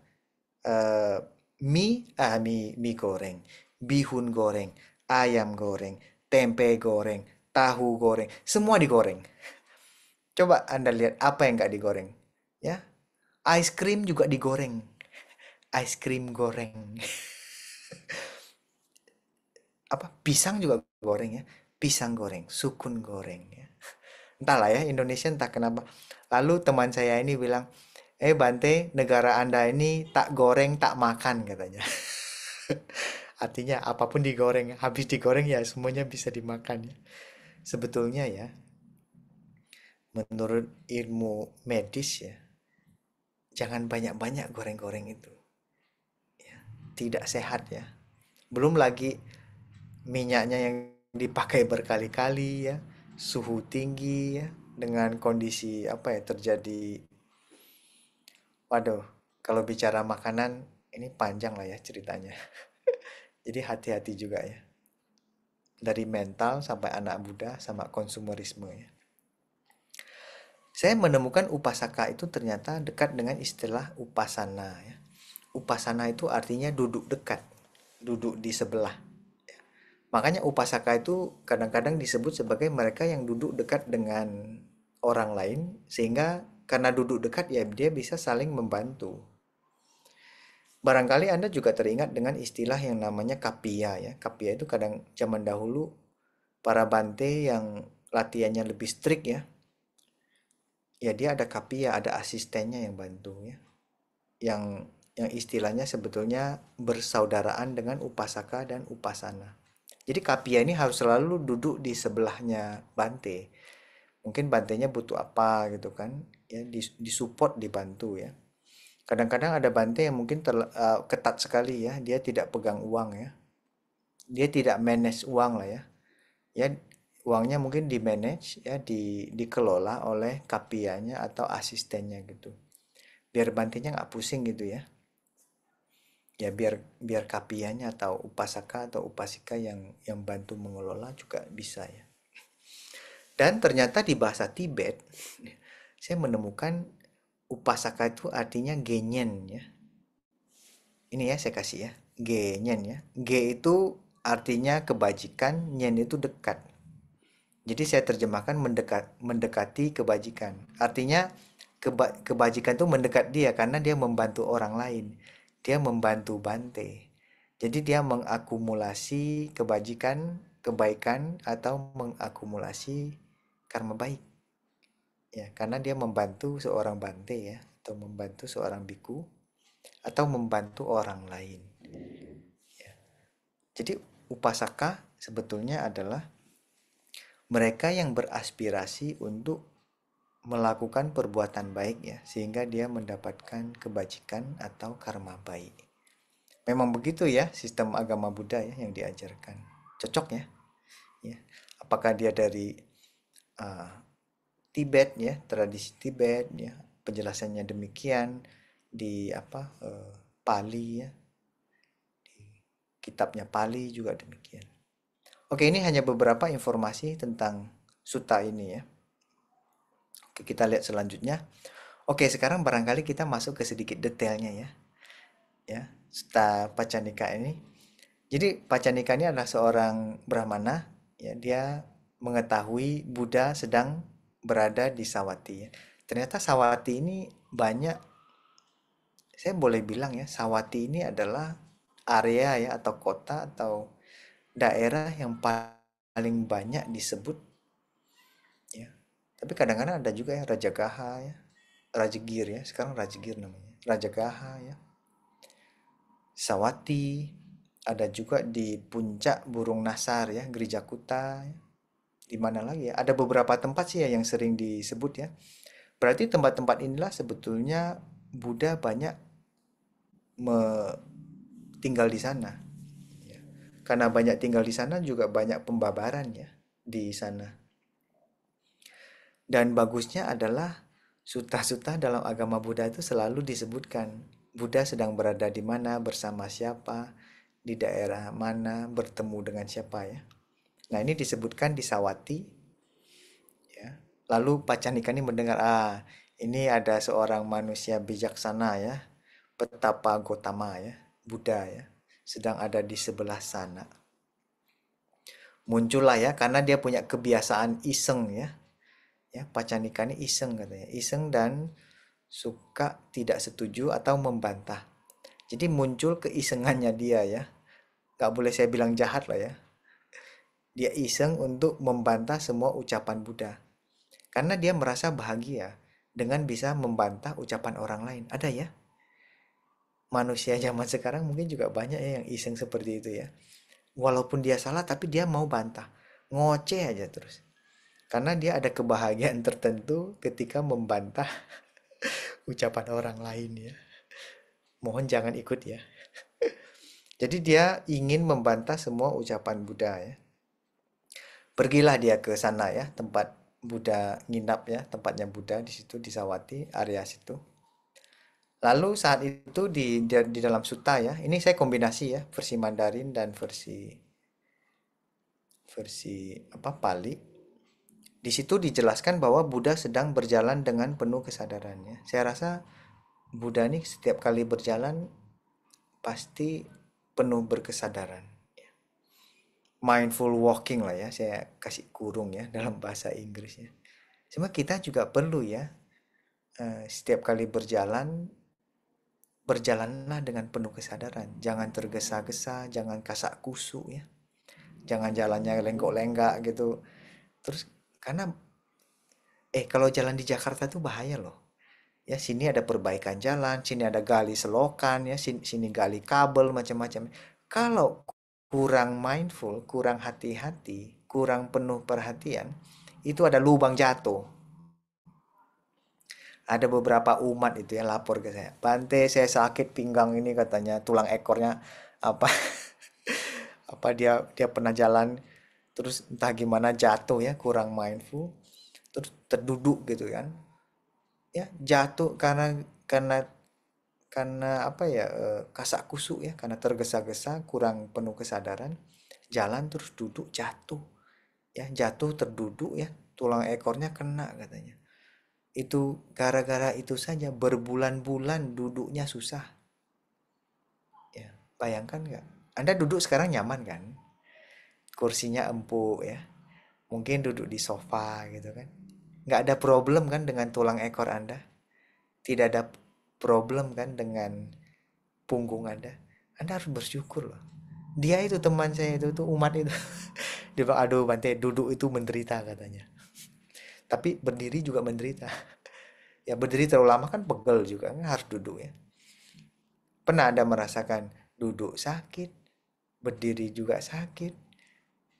eh, mie goreng, bihun goreng, ayam goreng, tempe goreng, tahu goreng, semua digoreng. Coba Anda lihat apa yang nggak digoreng, ya? Ice cream juga digoreng, ice cream goreng. Apa pisang juga goreng ya, pisang goreng, sukun goreng ya. Entahlah ya, Indonesia entah kenapa. Lalu teman saya ini bilang, Bante, negara Anda ini tak goreng tak makan katanya. Artinya apapun digoreng, habis digoreng ya semuanya bisa dimakan ya. Sebetulnya ya, menurut ilmu medis ya, jangan banyak-banyak goreng-goreng itu. Tidak sehat ya. Belum lagi minyaknya yang dipakai berkali-kali ya, suhu tinggi ya, dengan kondisi apa ya terjadi. Waduh, kalau bicara makanan ini panjang lah ya ceritanya. Jadi hati-hati juga ya. Dari mental sampai anak muda sama konsumerisme ya. Saya menemukan upasaka itu ternyata dekat dengan istilah upasana ya. Upasana itu artinya duduk dekat, duduk di sebelah. Makanya upasaka itu kadang-kadang disebut sebagai mereka yang duduk dekat dengan orang lain sehingga karena duduk dekat ya dia bisa saling membantu. Barangkali Anda juga teringat dengan istilah yang namanya kapia ya. Kapia itu kadang zaman dahulu para bante yang latihannya lebih strict ya. Ya dia ada kapia, ada asistennya yang bantu ya. Yang istilahnya sebetulnya bersaudaraan dengan upasaka dan upasana. Jadi kapia ini harus selalu duduk di sebelahnya bante. Mungkin bantenya butuh apa gitu kan, ya disupport, dibantu ya. Kadang-kadang ada bante yang mungkin ketat sekali ya, dia tidak pegang uang ya. Dia tidak manage uang lah ya. Ya uangnya mungkin di manage ya, dikelola oleh kapianya atau asistennya gitu. Biar bantenya nggak pusing gitu ya. Ya biar biar kapianya atau upasaka atau upasika yang bantu mengelola juga bisa ya. Dan ternyata di bahasa Tibet saya menemukan upasaka itu artinya genyen ya. Ini ya saya kasih ya. Genyen ya. G itu artinya kebajikan, nyen itu dekat. Jadi saya terjemahkan mendekati kebajikan. Artinya kebajikan itu mendekat dia karena dia membantu orang lain. Dia membantu Bante. Jadi dia mengakumulasi kebajikan, kebaikan atau mengakumulasi karma baik. Ya, karena dia membantu seorang Bante ya, atau membantu seorang biku atau membantu orang lain. Jadi upasaka sebetulnya adalah mereka yang beraspirasi untuk melakukan perbuatan baik ya, sehingga dia mendapatkan kebajikan atau karma baik. Memang begitu ya sistem agama Buddha ya yang diajarkan. Cocok ya? Ya. Apakah dia dari uh, Tibet ya, tradisi Tibet ya, penjelasannya demikian di apa Pali ya, kitabnya Pali juga demikian. Oke, ini hanya beberapa informasi tentang sutta ini ya. Oke, kita lihat selanjutnya. Oke, sekarang barangkali kita masuk ke sedikit detailnya ya. Ya, Sutta Pacanika ini. Jadi Pacanika ini adalah seorang Brahmana ya, dia mengetahui Buddha sedang berada di Sawati ya. Ternyata Sawati ini banyak, saya boleh bilang ya, Sawati ini adalah area ya atau kota atau daerah yang paling banyak disebut ya. Tapi kadang-kadang ada juga ya Rajagaha ya, Rajagir ya, sekarang Rajagir namanya. Rajagaha ya, Sawati, ada juga di puncak Burung Nasar ya, Gereja Kuta ya. Di mana lagi ya? Ada beberapa tempat sih ya yang sering disebut ya. Berarti tempat-tempat inilah sebetulnya Buddha banyak tinggal di sana. Ya. Karena banyak tinggal di sana juga banyak pembabaran ya di sana. Dan bagusnya adalah sutta-sutta dalam agama Buddha itu selalu disebutkan Buddha sedang berada di mana, bersama siapa, di daerah mana, bertemu dengan siapa ya. Nah, ini disebutkan di Sawati ya. Lalu Pacanika ini mendengar, ini ada seorang manusia bijaksana ya, betapa Gotama ya, Buddha ya, sedang ada di sebelah sana. Muncullah ya, karena dia punya kebiasaan iseng ya. Ya, Pacanika ini iseng katanya. Iseng dan suka tidak setuju atau membantah. Jadi muncul keisengannya dia ya. Gak boleh saya bilang jahat lah ya. Dia iseng untuk membantah semua ucapan Buddha. Karena dia merasa bahagia dengan bisa membantah ucapan orang lain. Ada ya? Manusia zaman sekarang mungkin juga banyak ya yang iseng seperti itu ya. Walaupun dia salah tapi dia mau bantah. Ngoceh aja terus. Karena dia ada kebahagiaan tertentu ketika membantah ucapan orang lain ya. Mohon jangan ikut ya. Jadi dia ingin membantah semua ucapan Buddha ya. Pergilah dia ke sana ya, tempat Buddha nginap ya, tempatnya Buddha di situ di Sawati, area situ. Lalu saat itu di dalam sutta ya, ini saya kombinasi ya, versi Mandarin dan versi versi apa Pali. Di situ dijelaskan bahwa Buddha sedang berjalan dengan penuh kesadarannya. Saya rasa Buddha ini setiap kali berjalan pasti penuh berkesadaran. Mindful walking lah ya, saya kasih kurung ya dalam bahasa Inggrisnya. Cuma kita juga perlu ya, setiap kali berjalan, berjalanlah dengan penuh kesadaran. Jangan tergesa-gesa, jangan kasak kusuk ya. Jangan jalannya lenggok-lenggak gitu. Terus karena kalau jalan di Jakarta tuh bahaya loh. Ya sini ada perbaikan jalan, sini ada gali selokan ya, sini gali kabel macam-macam. Kalau kurang mindful, kurang hati-hati, kurang penuh perhatian, itu ada lubang jatuh. Ada beberapa umat itu yang lapor ke saya. Bante, saya sakit pinggang ini katanya, tulang ekornya apa apa dia pernah jalan terus entah gimana jatuh ya, kurang mindful, terus terduduk gitu kan. Ya, jatuh karena apa ya, kasak kusuk ya, karena tergesa-gesa, kurang penuh kesadaran, jalan terus duduk jatuh. Ya, jatuh terduduk ya, tulang ekornya kena katanya. Itu gara-gara itu saja berbulan-bulan duduknya susah. Ya, bayangkan nggak? Anda duduk sekarang nyaman kan? Kursinya empuk ya. Mungkin duduk di sofa gitu kan. Nggak ada problem kan dengan tulang ekor Anda? Tidak ada problem kan dengan punggung Anda? Anda harus bersyukur loh. Dia itu teman saya itu tuh umat itu. Dia bilang, aduh Bante, duduk itu menderita katanya. Tapi berdiri juga menderita. Ya berdiri terlalu lama kan pegel juga, kan harus duduk ya. Pernah Anda merasakan duduk sakit, berdiri juga sakit?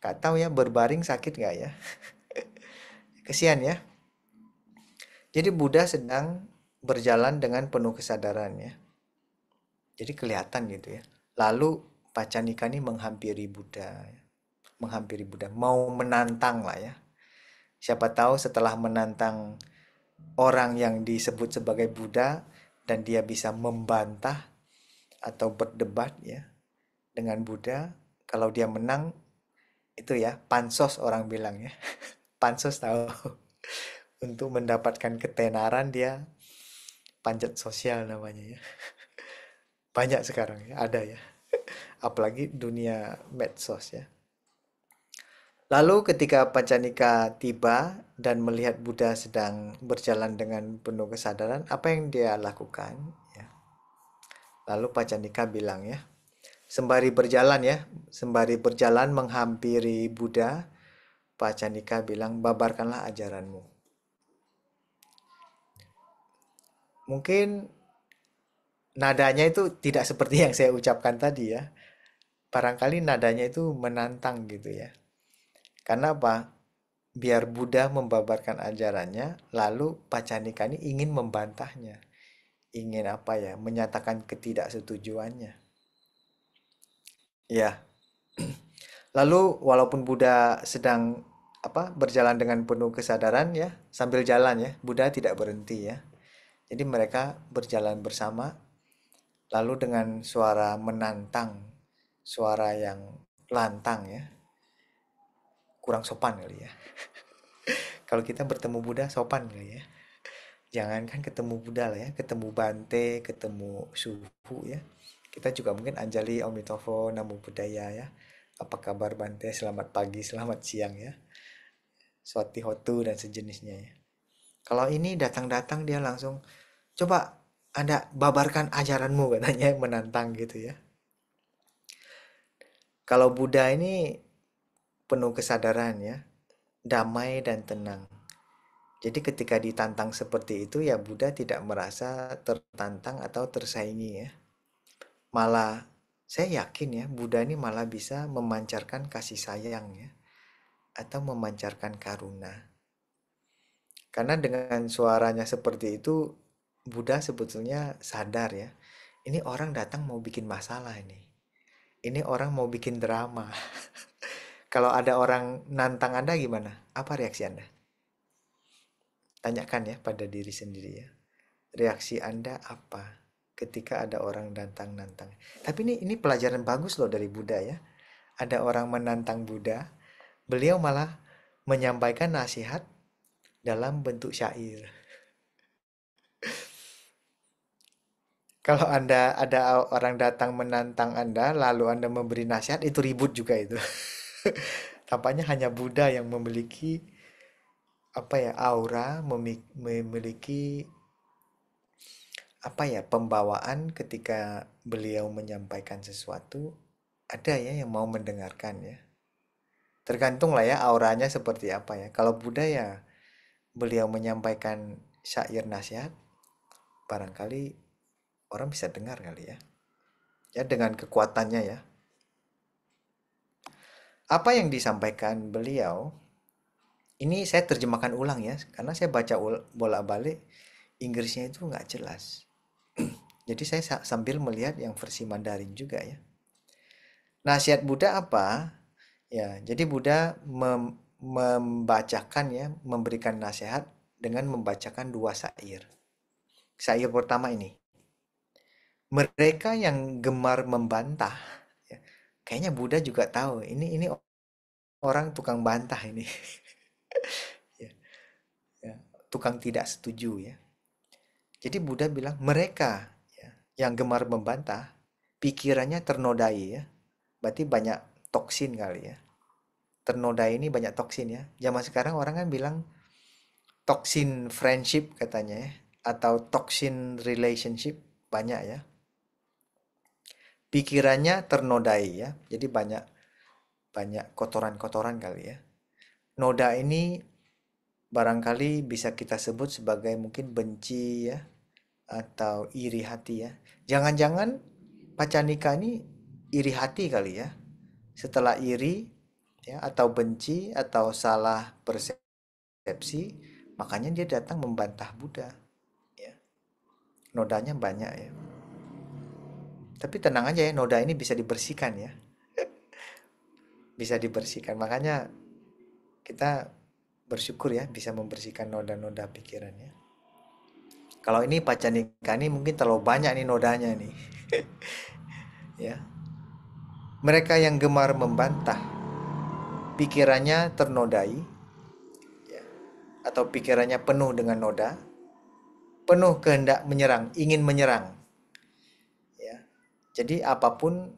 Gak tahu ya, berbaring sakit nggak ya? Kesian ya. Jadi Buddha sedang berjalan dengan penuh kesadaran ya. Jadi kelihatan gitu ya. Lalu Pacanika ini menghampiri Buddha, ya. Menghampiri Buddha, mau menantang lah ya. Siapa tahu setelah menantang orang yang disebut sebagai Buddha dan dia bisa membantah atau berdebat ya dengan Buddha, kalau dia menang itu ya pansos orang bilang ya. Pansos tahu untuk mendapatkan ketenaran dia panjat sosial namanya ya. Banyak sekarang ya, ada ya. Apalagi dunia medsos ya. Lalu ketika Pacanika tiba dan melihat Buddha sedang berjalan dengan penuh kesadaran, apa yang dia lakukan? Ya. Lalu Pacanika bilang ya, sembari berjalan menghampiri Buddha, Pacanika bilang, babarkanlah ajaranmu. Mungkin nadanya itu tidak seperti yang saya ucapkan tadi ya. Barangkali nadanya itu menantang gitu ya. Karena apa? Biar Buddha membabarkan ajarannya, lalu Pacanika ini ingin membantahnya. Ingin apa ya? Menyatakan ketidaksetujuannya. Ya, lalu walaupun Buddha sedang apa berjalan dengan penuh kesadaran ya, sambil jalan ya, Buddha tidak berhenti ya. Jadi mereka berjalan bersama, lalu dengan suara menantang, suara yang lantang ya, kurang sopan kali ya. Kalau kita bertemu Buddha sopan kali ya. Jangankan ketemu Buddha lah ya, ketemu Bante, ketemu suhu ya. Kita juga mungkin Anjali, Omitofo, Namo Buddhaya ya. Apa kabar Bante? Selamat pagi, selamat siang ya. Swati Hotu dan sejenisnya ya. Kalau ini datang-datang dia langsung, coba Anda babarkan ajaranmu katanya, menantang gitu ya. Kalau Buddha ini penuh kesadaran ya, damai dan tenang. Jadi ketika ditantang seperti itu ya Buddha tidak merasa tertantang atau tersaingi ya. Malah saya yakin ya Buddha ini malah bisa memancarkan kasih sayang ya atau memancarkan karuna. Karena dengan suaranya seperti itu Buddha sebetulnya sadar ya. Ini orang datang mau bikin masalah ini. Ini orang mau bikin drama. Kalau ada orang nantang Anda gimana? Apa reaksi Anda? Tanyakan ya pada diri sendiri ya. Reaksi Anda apa ketika ada orang nantang-nantang? Tapi ini pelajaran bagus loh dari Buddha ya. Ada orang menantang Buddha, beliau malah menyampaikan nasihat dalam bentuk syair. Kalau Anda ada orang datang menantang Anda, lalu Anda memberi nasihat, itu ribut juga itu. Tampaknya hanya Buddha yang memiliki apa ya aura, memiliki apa ya pembawaan ketika beliau menyampaikan sesuatu, ada ya yang mau mendengarkan ya. Tergantung lah ya auranya seperti apa ya. Kalau Buddha ya beliau menyampaikan syair nasihat, barangkali orang bisa dengar kali ya. Ya dengan kekuatannya ya. Apa yang disampaikan beliau, ini saya terjemahkan ulang ya, karena saya baca bolak-balik, Inggrisnya itu nggak jelas. Jadi saya sambil melihat yang versi Mandarin juga ya. Nasihat Buddha apa? Ya, jadi Buddha membacakan ya, memberikan nasihat dengan membacakan dua syair. Syair pertama ini, mereka yang gemar membantah, ya, kayaknya Buddha juga tahu, ini orang tukang bantah ini, ya, ya, tukang tidak setuju ya. Jadi Buddha bilang mereka ya, yang gemar membantah, pikirannya ternodai ya, berarti banyak toksin kali ya. Ternodai ini banyak toksin ya. Zaman sekarang orang kan bilang toksin friendship katanya ya, atau toksin relationship banyak ya. Pikirannya ternodai ya, jadi banyak banyak kotoran-kotoran kali ya. Noda ini barangkali bisa kita sebut sebagai mungkin benci ya, atau iri hati ya. Jangan-jangan Pacanika ini iri hati kali ya. Setelah iri ya, atau benci atau salah persepsi, makanya dia datang membantah Buddha ya. Nodanya banyak ya. Tapi tenang aja ya, noda ini bisa dibersihkan ya. Bisa dibersihkan. Makanya kita bersyukur ya bisa membersihkan noda-noda pikirannya. Kalau ini Pacanika ini mungkin terlalu banyak nih nodanya nih. Ya. Mereka yang gemar membantah, pikirannya ternodai ya, atau pikirannya penuh dengan noda, penuh kehendak menyerang, ingin menyerang ya. Jadi apapun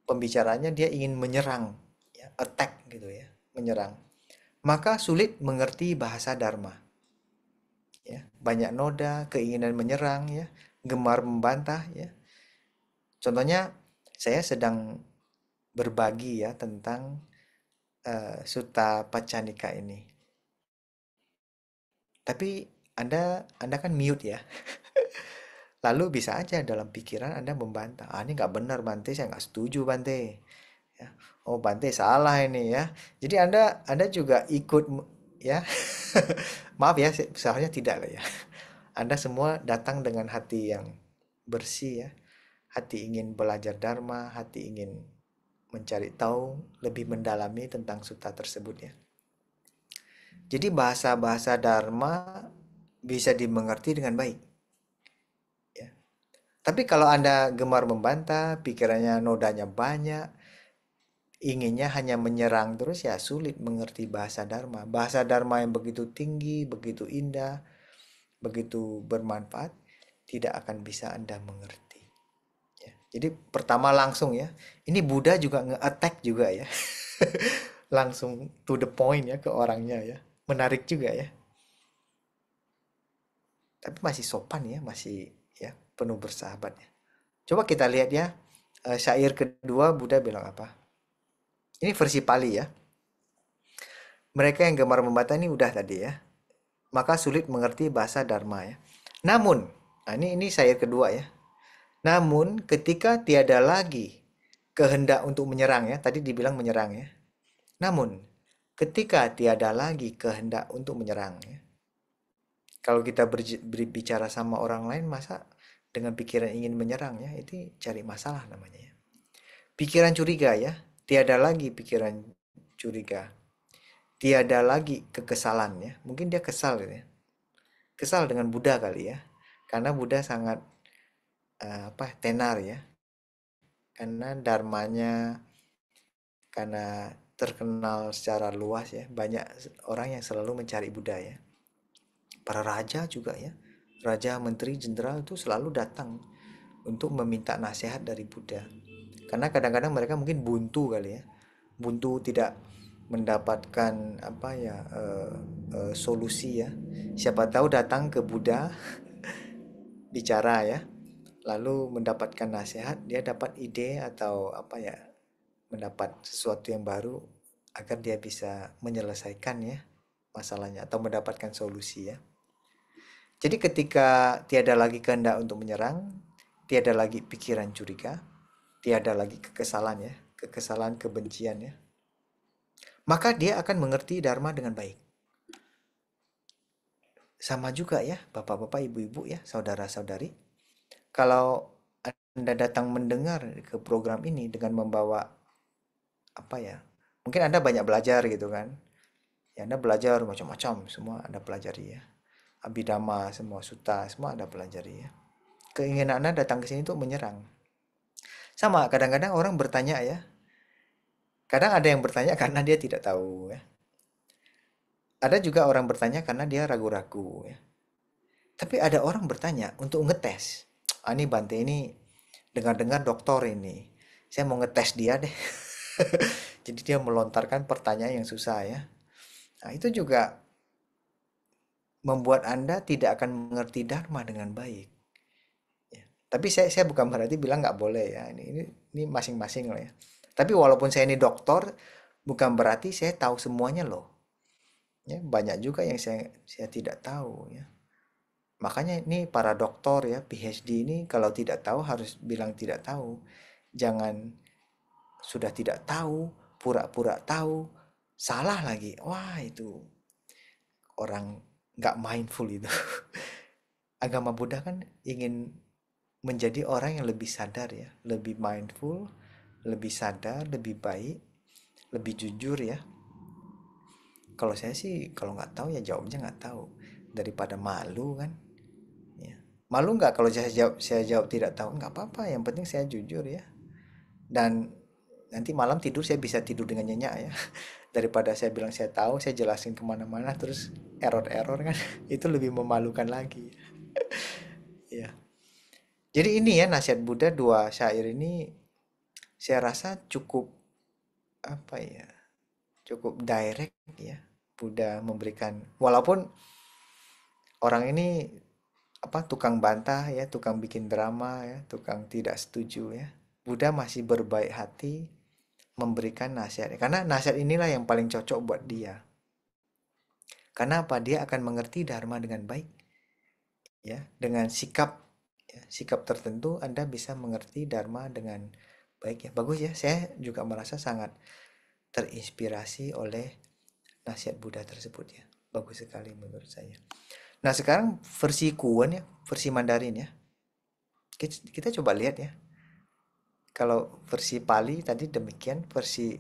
pembicaranya dia ingin menyerang ya, attack gitu ya, menyerang. Maka sulit mengerti bahasa dharma ya. Banyak noda, keinginan menyerang ya, gemar membantah ya. Contohnya saya sedang berbagi ya tentang Sutta Pacanika ini. Tapi Anda kan mute ya. Lalu bisa aja dalam pikiran Anda membantah. Ah, ini nggak benar Bante, saya nggak setuju Bante. Ya. Oh Bante salah ini ya. Jadi Anda juga ikut ya. Maaf ya, seharusnya tidak lah ya. Anda semua datang dengan hati yang bersih ya. Hati ingin belajar Dharma, hati ingin mencari tahu lebih mendalami tentang sutta tersebut ya. Jadi bahasa-bahasa Dharma bisa dimengerti dengan baik. Ya. Tapi kalau Anda gemar membantah, pikirannya nodanya banyak, inginnya hanya menyerang terus ya sulit mengerti bahasa Dharma. Bahasa Dharma yang begitu tinggi, begitu indah, begitu bermanfaat, tidak akan bisa Anda mengerti. Ya. Jadi pertama langsung ya, ini Buddha juga nge-attack juga ya, langsung to the point ya ke orangnya ya, menarik juga ya. Tapi masih sopan ya, masih ya penuh bersahabat ya. Coba kita lihat ya, syair kedua Buddha bilang apa? Ini versi Pali ya. Mereka yang gemar membaca ini udah tadi ya. Maka sulit mengerti bahasa Dharma ya. Namun, nah ini syair kedua ya. Namun ketika tiada lagi kehendak untuk menyerang ya, tadi dibilang menyerang ya. Namun ketika tiada lagi kehendak untuk menyerang ya. Kalau kita berbicara sama orang lain masa dengan pikiran ingin menyerang ya, itu cari masalah namanya ya. Pikiran curiga ya, tiada lagi pikiran curiga. Tiada lagi kekesalan ya. Mungkin dia kesal gitu ya. Kesal dengan Buddha kali ya. Karena Buddha sangat tenar ya. Karena dharmanya, karena terkenal secara luas ya. Banyak orang yang selalu mencari Buddha ya. Para raja juga ya. Raja, menteri, jenderal itu selalu datang untuk meminta nasihat dari Buddha. Karena kadang-kadang mereka mungkin buntu kali ya. Buntu tidak mendapatkan solusi ya. Siapa tahu datang ke Buddha bicara ya, lalu mendapatkan nasihat, dia dapat ide atau mendapat sesuatu yang baru agar dia bisa menyelesaikan ya masalahnya atau mendapatkan solusi ya. Jadi ketika tiada lagi kehendak untuk menyerang, tiada lagi pikiran curiga, tiada lagi kekesalan ya, kekesalan, kebencian ya, maka dia akan mengerti Dharma dengan baik. Sama juga ya, bapak-bapak, ibu-ibu ya, saudara-saudari. Kalau Anda datang mendengar ke program ini dengan membawa apa ya? Mungkin Anda banyak belajar gitu kan. Ya, Anda belajar macam-macam, semua Anda pelajari ya. Abhidhamma, semua sutta, semua Anda pelajari ya. Keinginan Anda datang ke sini untuk menyerang. Sama, kadang-kadang orang bertanya ya. Kadang ada yang bertanya karena dia tidak tahu ya. Ada juga orang bertanya karena dia ragu-ragu ya. Tapi ada orang bertanya untuk ngetes. Ah, ini Bante ini dengar-dengar dokter ini. Saya mau ngetes dia deh. Jadi dia melontarkan pertanyaan yang susah ya. Nah, itu juga membuat Anda tidak akan mengerti Dharma dengan baik. Ya. Tapi saya bukan berarti bilang nggak boleh ya. Ini masing-masing lah ya. Tapi walaupun saya ini dokter, bukan berarti saya tahu semuanya loh. Ya, banyak juga yang saya tidak tahu ya. Makanya ini para dokter ya, PhD ini kalau tidak tahu harus bilang tidak tahu. Jangan sudah tidak tahu, pura-pura tahu, salah lagi. Wah, itu orang nggak mindful itu. Agama Buddha kan ingin menjadi orang yang lebih sadar ya, lebih mindful, lebih sadar, lebih baik, lebih jujur ya. Kalau saya sih kalau nggak tahu ya jawabnya nggak tahu daripada malu kan. Ya. Malu nggak kalau saya jawab tidak tahu? Nggak apa-apa, yang penting saya jujur ya. Dan nanti malam tidur saya bisa tidur dengan nyenyak ya. Daripada saya bilang saya tahu, saya jelasin kemana-mana terus error-error kan. Itu lebih memalukan lagi. Ya. Jadi ini ya nasihat Buddha dua syair ini saya rasa cukup apa ya, cukup direct ya. Buddha memberikan, walaupun orang ini tukang bantah ya, tukang bikin drama ya, tukang tidak setuju ya. Buddha masih berbaik hati memberikan nasihat. Karena nasihat inilah yang paling cocok buat dia. Karena apa? Dia akan mengerti Dharma dengan baik. Ya, dengan sikap ya, sikap tertentu Anda bisa mengerti Dharma dengan baik ya. Bagus ya. Saya juga merasa sangat terinspirasi oleh nasihat Buddha tersebut ya. Bagus sekali menurut saya. Nah, sekarang versi Kuan ya, versi Mandarin ya. Kita coba lihat ya. Kalau versi Pali tadi demikian, versi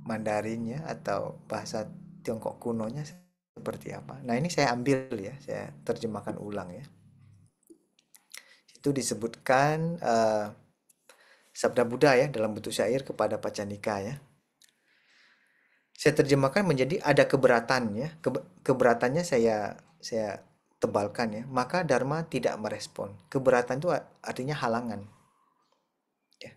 Mandarinnya atau bahasa Tiongkok kunonya seperti apa. Nah, ini saya ambil ya, saya terjemahkan ulang ya. Itu disebutkan sabda Buddha ya dalam bentuk syair kepada Pacanika ya. Saya terjemahkan menjadi ada keberatan ya. Keberatannya saya tebalkan ya, maka Dharma tidak merespon. Keberatan itu artinya halangan. Ya.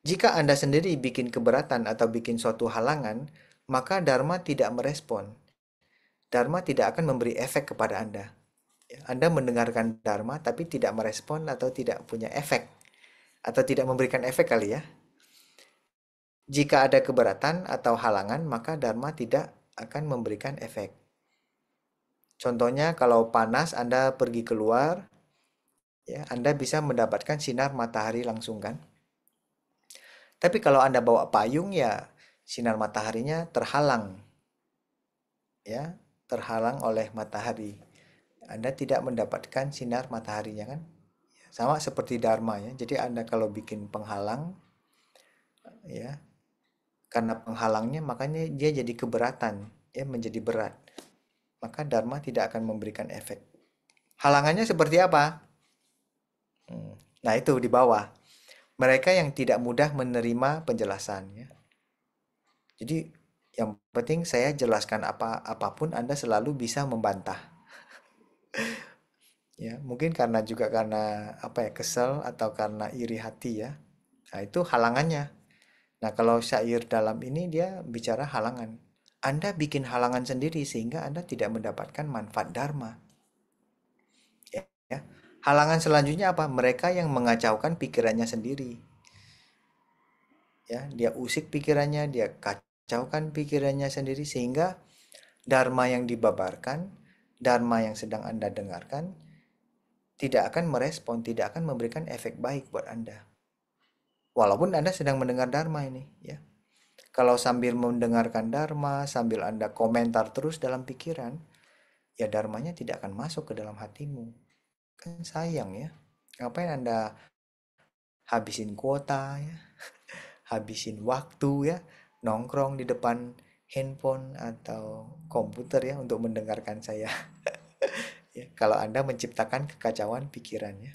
Jika Anda sendiri bikin keberatan atau bikin suatu halangan, maka Dharma tidak merespon. Dharma tidak akan memberi efek kepada Anda. Ya, Anda mendengarkan Dharma tapi tidak merespon atau tidak punya efek. Atau tidak memberikan efek kali ya. Jika ada keberatan atau halangan, maka Dharma tidak akan memberikan efek. Contohnya kalau panas Anda pergi keluar, ya, Anda bisa mendapatkan sinar matahari langsung kan. Tapi kalau Anda bawa payung ya sinar mataharinya terhalang, ya, terhalang oleh matahari. Anda tidak mendapatkan sinar mataharinya kan. Sama seperti Dharma ya. Jadi Anda kalau bikin penghalang, ya, karena penghalangnya makanya dia jadi keberatan, ya, menjadi berat. Maka Dharma tidak akan memberikan efek. Halangannya seperti apa? Nah, itu di bawah. Mereka yang tidak mudah menerima penjelasan ya. Jadi yang penting saya jelaskan apapun Anda selalu bisa membantah. Ya, mungkin karena apa ya, kesel atau karena iri hati ya. Nah, itu halangannya. Nah, kalau syair dalam ini dia bicara halangan. Anda bikin halangan sendiri sehingga Anda tidak mendapatkan manfaat dharma. Ya. Halangan selanjutnya apa? Mereka yang mengacaukan pikirannya sendiri. Ya, dia usik pikirannya, dia kacaukan pikirannya sendiri sehingga dharma yang dibabarkan, dharma yang sedang Anda dengarkan tidak akan merespon, tidak akan memberikan efek baik buat Anda. Walaupun Anda sedang mendengar dharma ini, ya. Kalau sambil mendengarkan dharma, sambil Anda komentar terus dalam pikiran, ya dharmanya tidak akan masuk ke dalam hatimu. Kan sayang ya. Ngapain Anda habisin kuota ya, habisin waktu ya, nongkrong di depan handphone atau komputer ya untuk mendengarkan saya. Ya, kalau Anda menciptakan kekacauan pikirannya.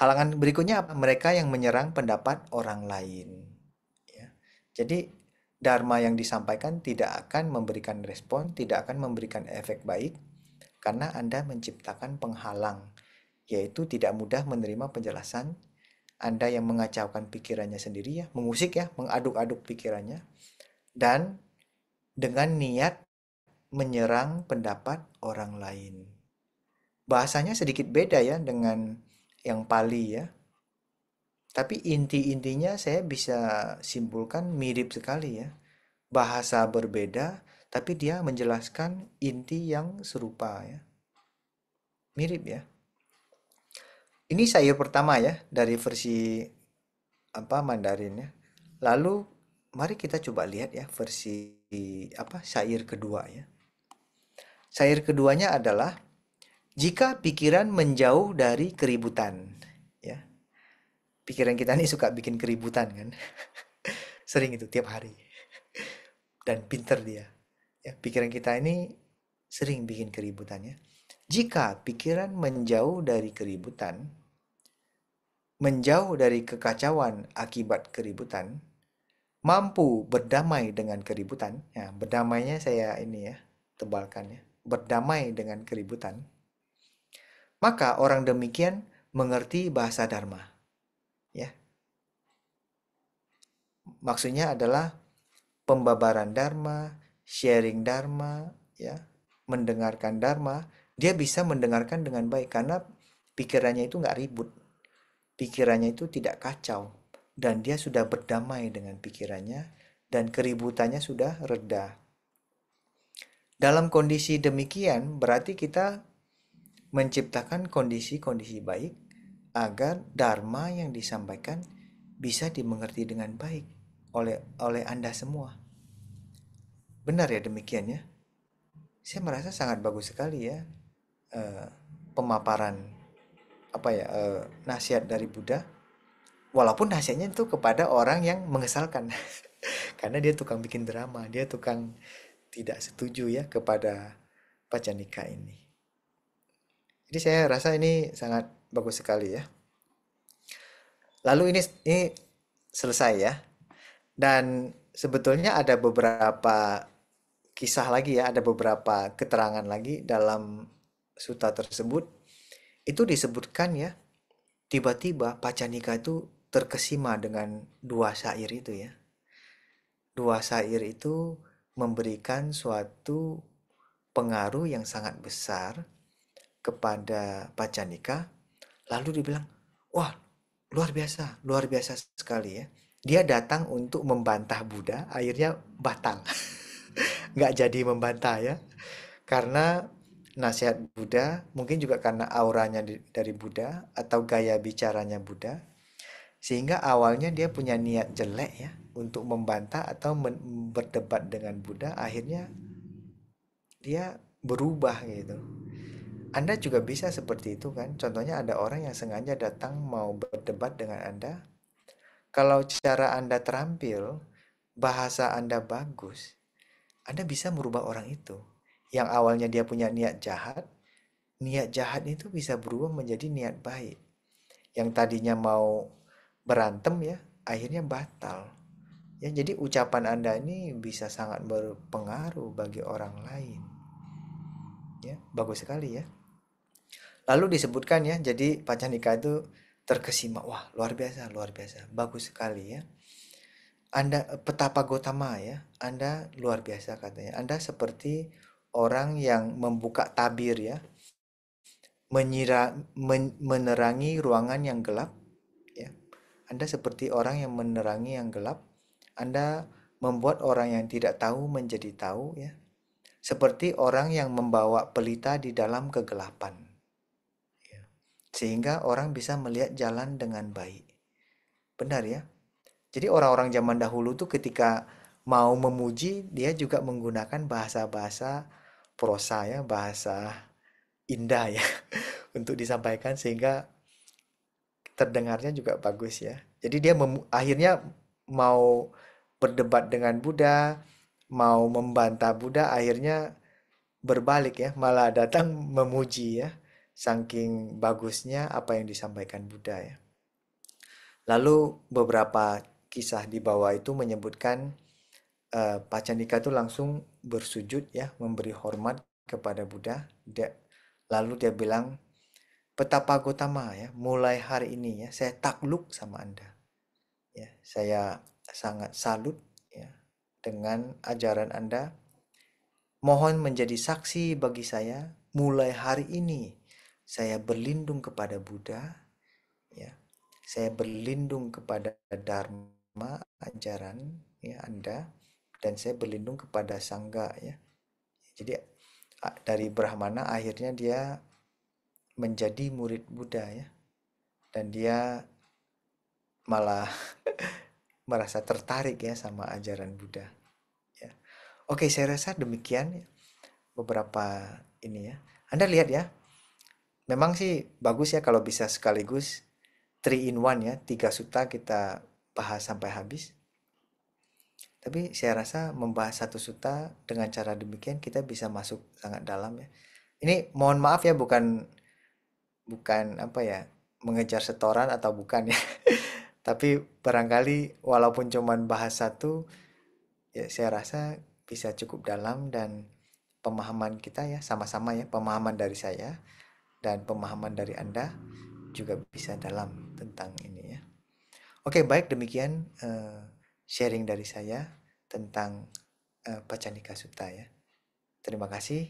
Halangan berikutnya apa? Mereka yang menyerang pendapat orang lain. Ya. Jadi dharma yang disampaikan tidak akan memberikan respon, tidak akan memberikan efek baik karena Anda menciptakan penghalang, yaitu tidak mudah menerima penjelasan. Anda yang mengacaukan pikirannya sendiri ya, mengusik ya, mengaduk-aduk pikirannya dan dengan niat menyerang pendapat orang lain. Bahasanya sedikit beda ya dengan yang Pali ya. Tapi inti-intinya saya bisa simpulkan mirip sekali ya. Bahasa berbeda, tapi dia menjelaskan inti yang serupa ya. Mirip ya. Ini syair pertama ya dari versi apa Mandarin ya. Lalu mari kita coba lihat ya versi apa syair kedua ya. Syair keduanya adalah jika pikiran menjauh dari keributan ya. Pikiran kita ini suka bikin keributan kan. Sering itu tiap hari. Dan pinter dia. Ya, pikiran kita ini sering bikin keributan ya. Jika pikiran menjauh dari keributan, menjauh dari kekacauan akibat keributan, mampu berdamai dengan keributan, ya, berdamainya saya ini ya, tebalkan ya, berdamai dengan keributan, maka orang demikian mengerti bahasa Dharma. Ya, maksudnya adalah pembabaran Dharma, sharing Dharma, ya, mendengarkan Dharma, dia bisa mendengarkan dengan baik karena pikirannya itu nggak ribut, pikirannya itu tidak kacau, dan dia sudah berdamai dengan pikirannya, dan keributannya sudah reda. Dalam kondisi demikian, berarti kita menciptakan kondisi-kondisi baik agar Dharma yang disampaikan bisa dimengerti dengan baik oleh Anda semua. Benar ya demikian ya? Saya merasa sangat bagus sekali ya eh, pemaparan apa ya nasihat dari Buddha. Walaupun nasihatnya itu kepada orang yang mengesalkan, karena dia tukang bikin drama, dia tukang tidak setuju ya kepada Pacanika ini. Jadi saya rasa ini sangat bagus sekali ya. Lalu ini selesai ya. Dan sebetulnya ada beberapa kisah lagi ya, ada beberapa keterangan lagi dalam Sutta tersebut itu disebutkan ya, tiba-tiba Pacanika itu terkesima dengan dua syair itu ya. Dua syair itu memberikan suatu pengaruh yang sangat besar kepada Pacanika. Lalu dibilang, wah luar biasa sekali ya. Dia datang untuk membantah Buddha, akhirnya batal. Nggak jadi membantah ya. Karena nasihat Buddha, mungkin juga karena auranya dari Buddha atau gaya bicaranya Buddha, sehingga awalnya dia punya niat jelek ya untuk membantah atau berdebat dengan Buddha, akhirnya dia berubah gitu. Anda juga bisa seperti itu kan? Contohnya ada orang yang sengaja datang mau berdebat dengan Anda. Kalau cara Anda terampil, bahasa Anda bagus, Anda bisa merubah orang itu. Yang awalnya dia punya niat jahat itu bisa berubah menjadi niat baik. Yang tadinya mau berantem ya, akhirnya batal. Ya, jadi ucapan Anda ini bisa sangat berpengaruh bagi orang lain. Ya, bagus sekali ya. Lalu disebutkan ya, jadi Pacanika itu terkesima. Wah, luar biasa, bagus sekali ya. Anda petapa Gotama ya, Anda luar biasa katanya. Anda seperti orang yang membuka tabir ya, menerangi ruangan yang gelap ya. Anda seperti orang yang menerangi yang gelap. Anda membuat orang yang tidak tahu menjadi tahu ya. Seperti orang yang membawa pelita di dalam kegelapan. Ya. Sehingga orang bisa melihat jalan dengan baik. Benar ya? Jadi orang-orang zaman dahulu tuh ketika mau memuji, dia juga menggunakan bahasa-bahasa prosa ya, bahasa indah ya untuk disampaikan sehingga terdengarnya juga bagus ya. Jadi dia akhirnya mau berdebat dengan Buddha, mau membantah Buddha, akhirnya berbalik ya, malah datang memuji ya, saking bagusnya apa yang disampaikan Buddha ya. Lalu beberapa kisah di bawah itu menyebutkan Pacanika itu langsung bersujud ya, memberi hormat kepada Buddha. Lalu dia bilang, Petapa Gotama ya, mulai hari ini ya, saya takluk sama Anda. Ya, saya sangat salut ya dengan ajaran Anda. Mohon menjadi saksi bagi saya. Mulai hari ini saya berlindung kepada Buddha, ya. Saya berlindung kepada Dharma, ajaran ya Anda, dan saya berlindung kepada Sangga ya. Jadi dari Brahmana akhirnya dia menjadi murid Buddha ya. Dan dia malah merasa tertarik ya sama ajaran Buddha ya. Oke, saya rasa demikian ya, beberapa ini ya. Anda lihat ya, memang sih bagus ya kalau bisa sekaligus 3 in 1 ya, 3 suta kita bahas sampai habis. Tapi saya rasa membahas satu suta dengan cara demikian kita bisa masuk sangat dalam ya. Ini mohon maaf ya, bukan bukan apa ya, mengejar setoran atau bukan ya. Tapi barangkali walaupun cuman bahas satu, ya saya rasa bisa cukup dalam dan pemahaman kita ya sama-sama ya, pemahaman dari saya dan pemahaman dari Anda juga bisa dalam tentang ini ya. Oke, baik demikian sharing dari saya tentang Pacanika Sutta ya. Terima kasih.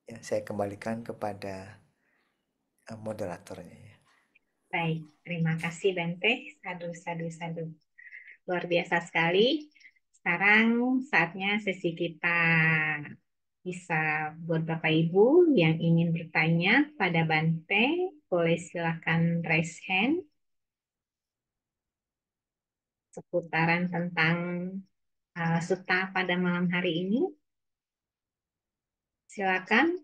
Ya, saya kembalikan kepada moderatornya ya. Baik, terima kasih Bante. Sadu, sadu, sadu. Luar biasa sekali. Sekarang saatnya sesi kita bisa buat Bapak Ibu yang ingin bertanya pada Bante, boleh silakan raise hand seputaran tentang Sutta pada malam hari ini. Silakan,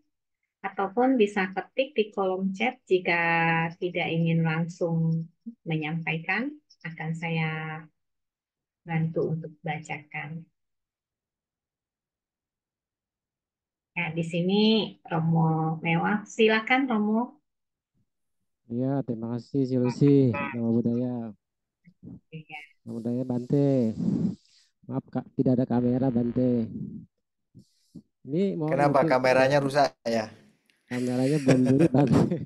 ataupun bisa ketik di kolom chat jika tidak ingin langsung menyampaikan, akan saya bantu untuk bacakan. Ya, di sini Romo Mewah. Silakan Romo. Iya, terima kasih Si Lucy. Nama budaya. Ya, Nama budaya Bante. Maaf Kak, tidak ada kamera Bante. Ini mohon Kenapa mungkin kameranya rusak ya? kameranya belum beli Bante.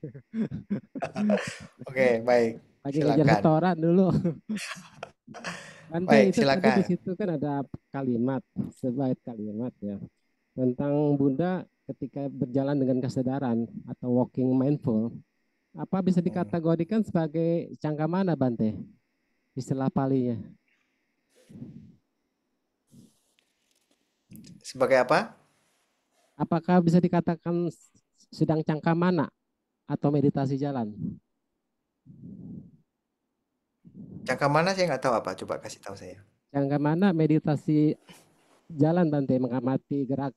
Oke, baik. Lagi ngejar Silakan. setoran dulu. Bante Baik, itu tadi di silakan. situ kan ada kalimat, sebaik kalimat ya. Tentang Buddha ketika berjalan dengan kesadaran atau walking mindful. Apa bisa Hmm. dikategorikan sebagai cangkamana Bante? Istilah palinya. Sebagai apa? Apakah bisa dikatakan sedang cangkamana atau meditasi jalan? Jangka mana saya nggak tahu apa. Coba kasih tahu saya. Cangkamana meditasi jalan Bante, mengamati gerak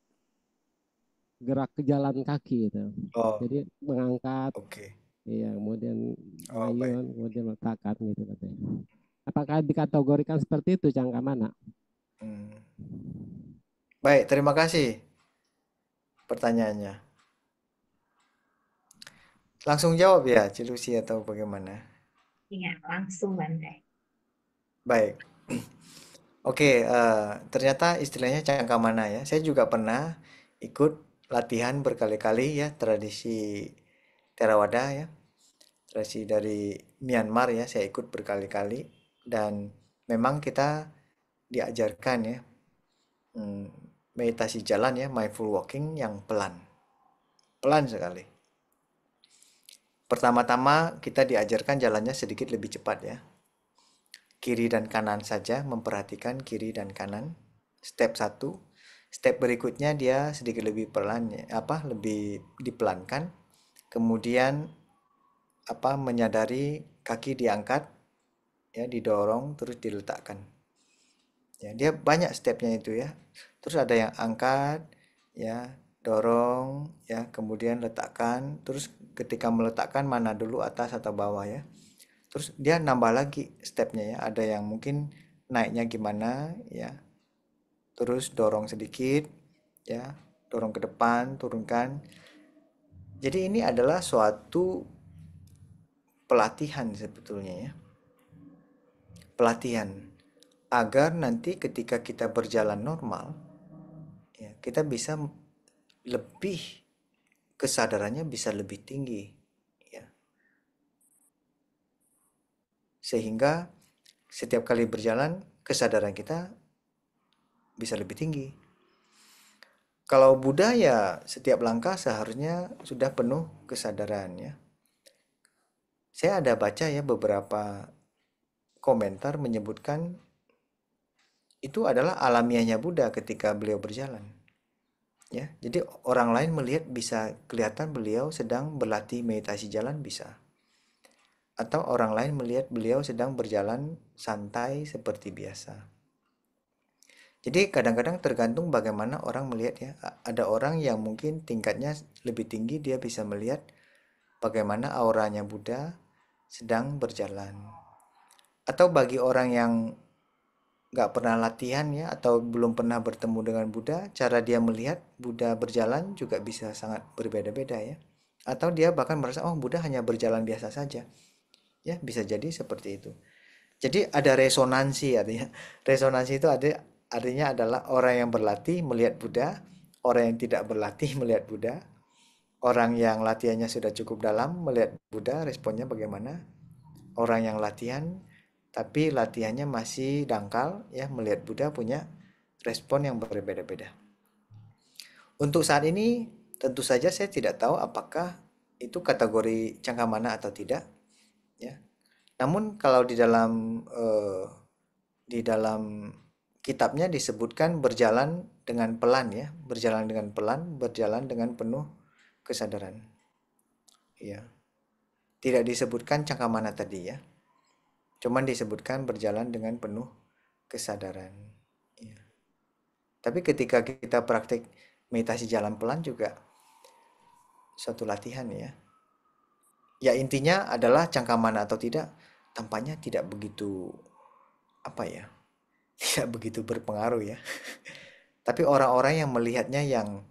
gerak ke jalan kaki itu. Oh, Jadi mengangkat, oke. iya, kemudian Oh, baik. mengayun, kemudian meletakkan gitu Bante. Apakah dikategorikan seperti itu cangkamana? Hmm. Baik, terima kasih pertanyaannya. Langsung jawab ya, Cilusi atau bagaimana? Iya, langsung Bante. Baik. Oke, ternyata istilahnya cangkamana ya. Saya juga pernah ikut latihan berkali-kali ya, tradisi Theravada ya, tradisi dari Myanmar ya, saya ikut berkali-kali dan memang kita diajarkan ya, hmm, meditasi jalan ya, mindful walking yang pelan, pelan sekali. Pertama-tama kita diajarkan jalannya sedikit lebih cepat ya, kiri dan kanan saja, memperhatikan kiri dan kanan. Step satu. Step berikutnya dia sedikit lebih pelan ya, lebih dipelankan. Kemudian menyadari kaki diangkat ya, didorong terus diletakkan. Ya, dia banyak stepnya itu ya. Terus ada yang angkat ya, dorong ya, kemudian letakkan. Terus ketika meletakkan mana dulu, atas atau bawah ya. Terus dia nambah lagi stepnya ya. Ada yang mungkin naiknya gimana ya. Terus dorong sedikit ya, dorong ke depan, turunkan. Jadi ini adalah suatu pelatihan sebetulnya ya. Pelatihan agar nanti ketika kita berjalan normal ya, kita bisa lebih, kesadarannya bisa lebih tinggi ya. Sehingga setiap kali berjalan kesadaran kita bisa lebih tinggi. Kalau Buddha ya setiap langkah seharusnya sudah penuh kesadaran ya. Saya ada baca ya beberapa komentar menyebutkan itu adalah alamiahnya Buddha ketika beliau berjalan. Ya, jadi orang lain melihat bisa kelihatan beliau sedang berlatih meditasi jalan bisa. Atau orang lain melihat beliau sedang berjalan santai seperti biasa. Jadi kadang-kadang tergantung bagaimana orang melihat ya. Ada orang yang mungkin tingkatnya lebih tinggi, dia bisa melihat bagaimana auranya Buddha sedang berjalan. Atau bagi orang yang nggak pernah latihan ya, atau belum pernah bertemu dengan Buddha, cara dia melihat Buddha berjalan juga bisa sangat berbeda-beda ya. Atau dia bahkan merasa, oh Buddha hanya berjalan biasa saja. Ya, bisa jadi seperti itu. Jadi ada resonansi artinya. Resonansi itu artinya adalah orang yang berlatih melihat Buddha, orang yang tidak berlatih melihat Buddha, orang yang latihannya sudah cukup dalam melihat Buddha, responnya bagaimana? Orang yang latihan tapi latihannya masih dangkal ya, melihat Buddha punya respon yang berbeda-beda. Untuk saat ini tentu saja saya tidak tahu apakah itu kategori cangkamana atau tidak ya. Namun kalau di dalam kitabnya disebutkan berjalan dengan pelan ya, berjalan dengan pelan, berjalan dengan penuh kesadaran. Ya, tidak disebutkan cangkamana tadi ya. Cuman disebutkan berjalan dengan penuh kesadaran. Ya. Tapi ketika kita praktik meditasi jalan pelan juga suatu latihan ya. Ya intinya adalah cangkamana atau tidak, tampaknya tidak begitu tidak begitu berpengaruh ya. Tapi orang-orang yang melihatnya yang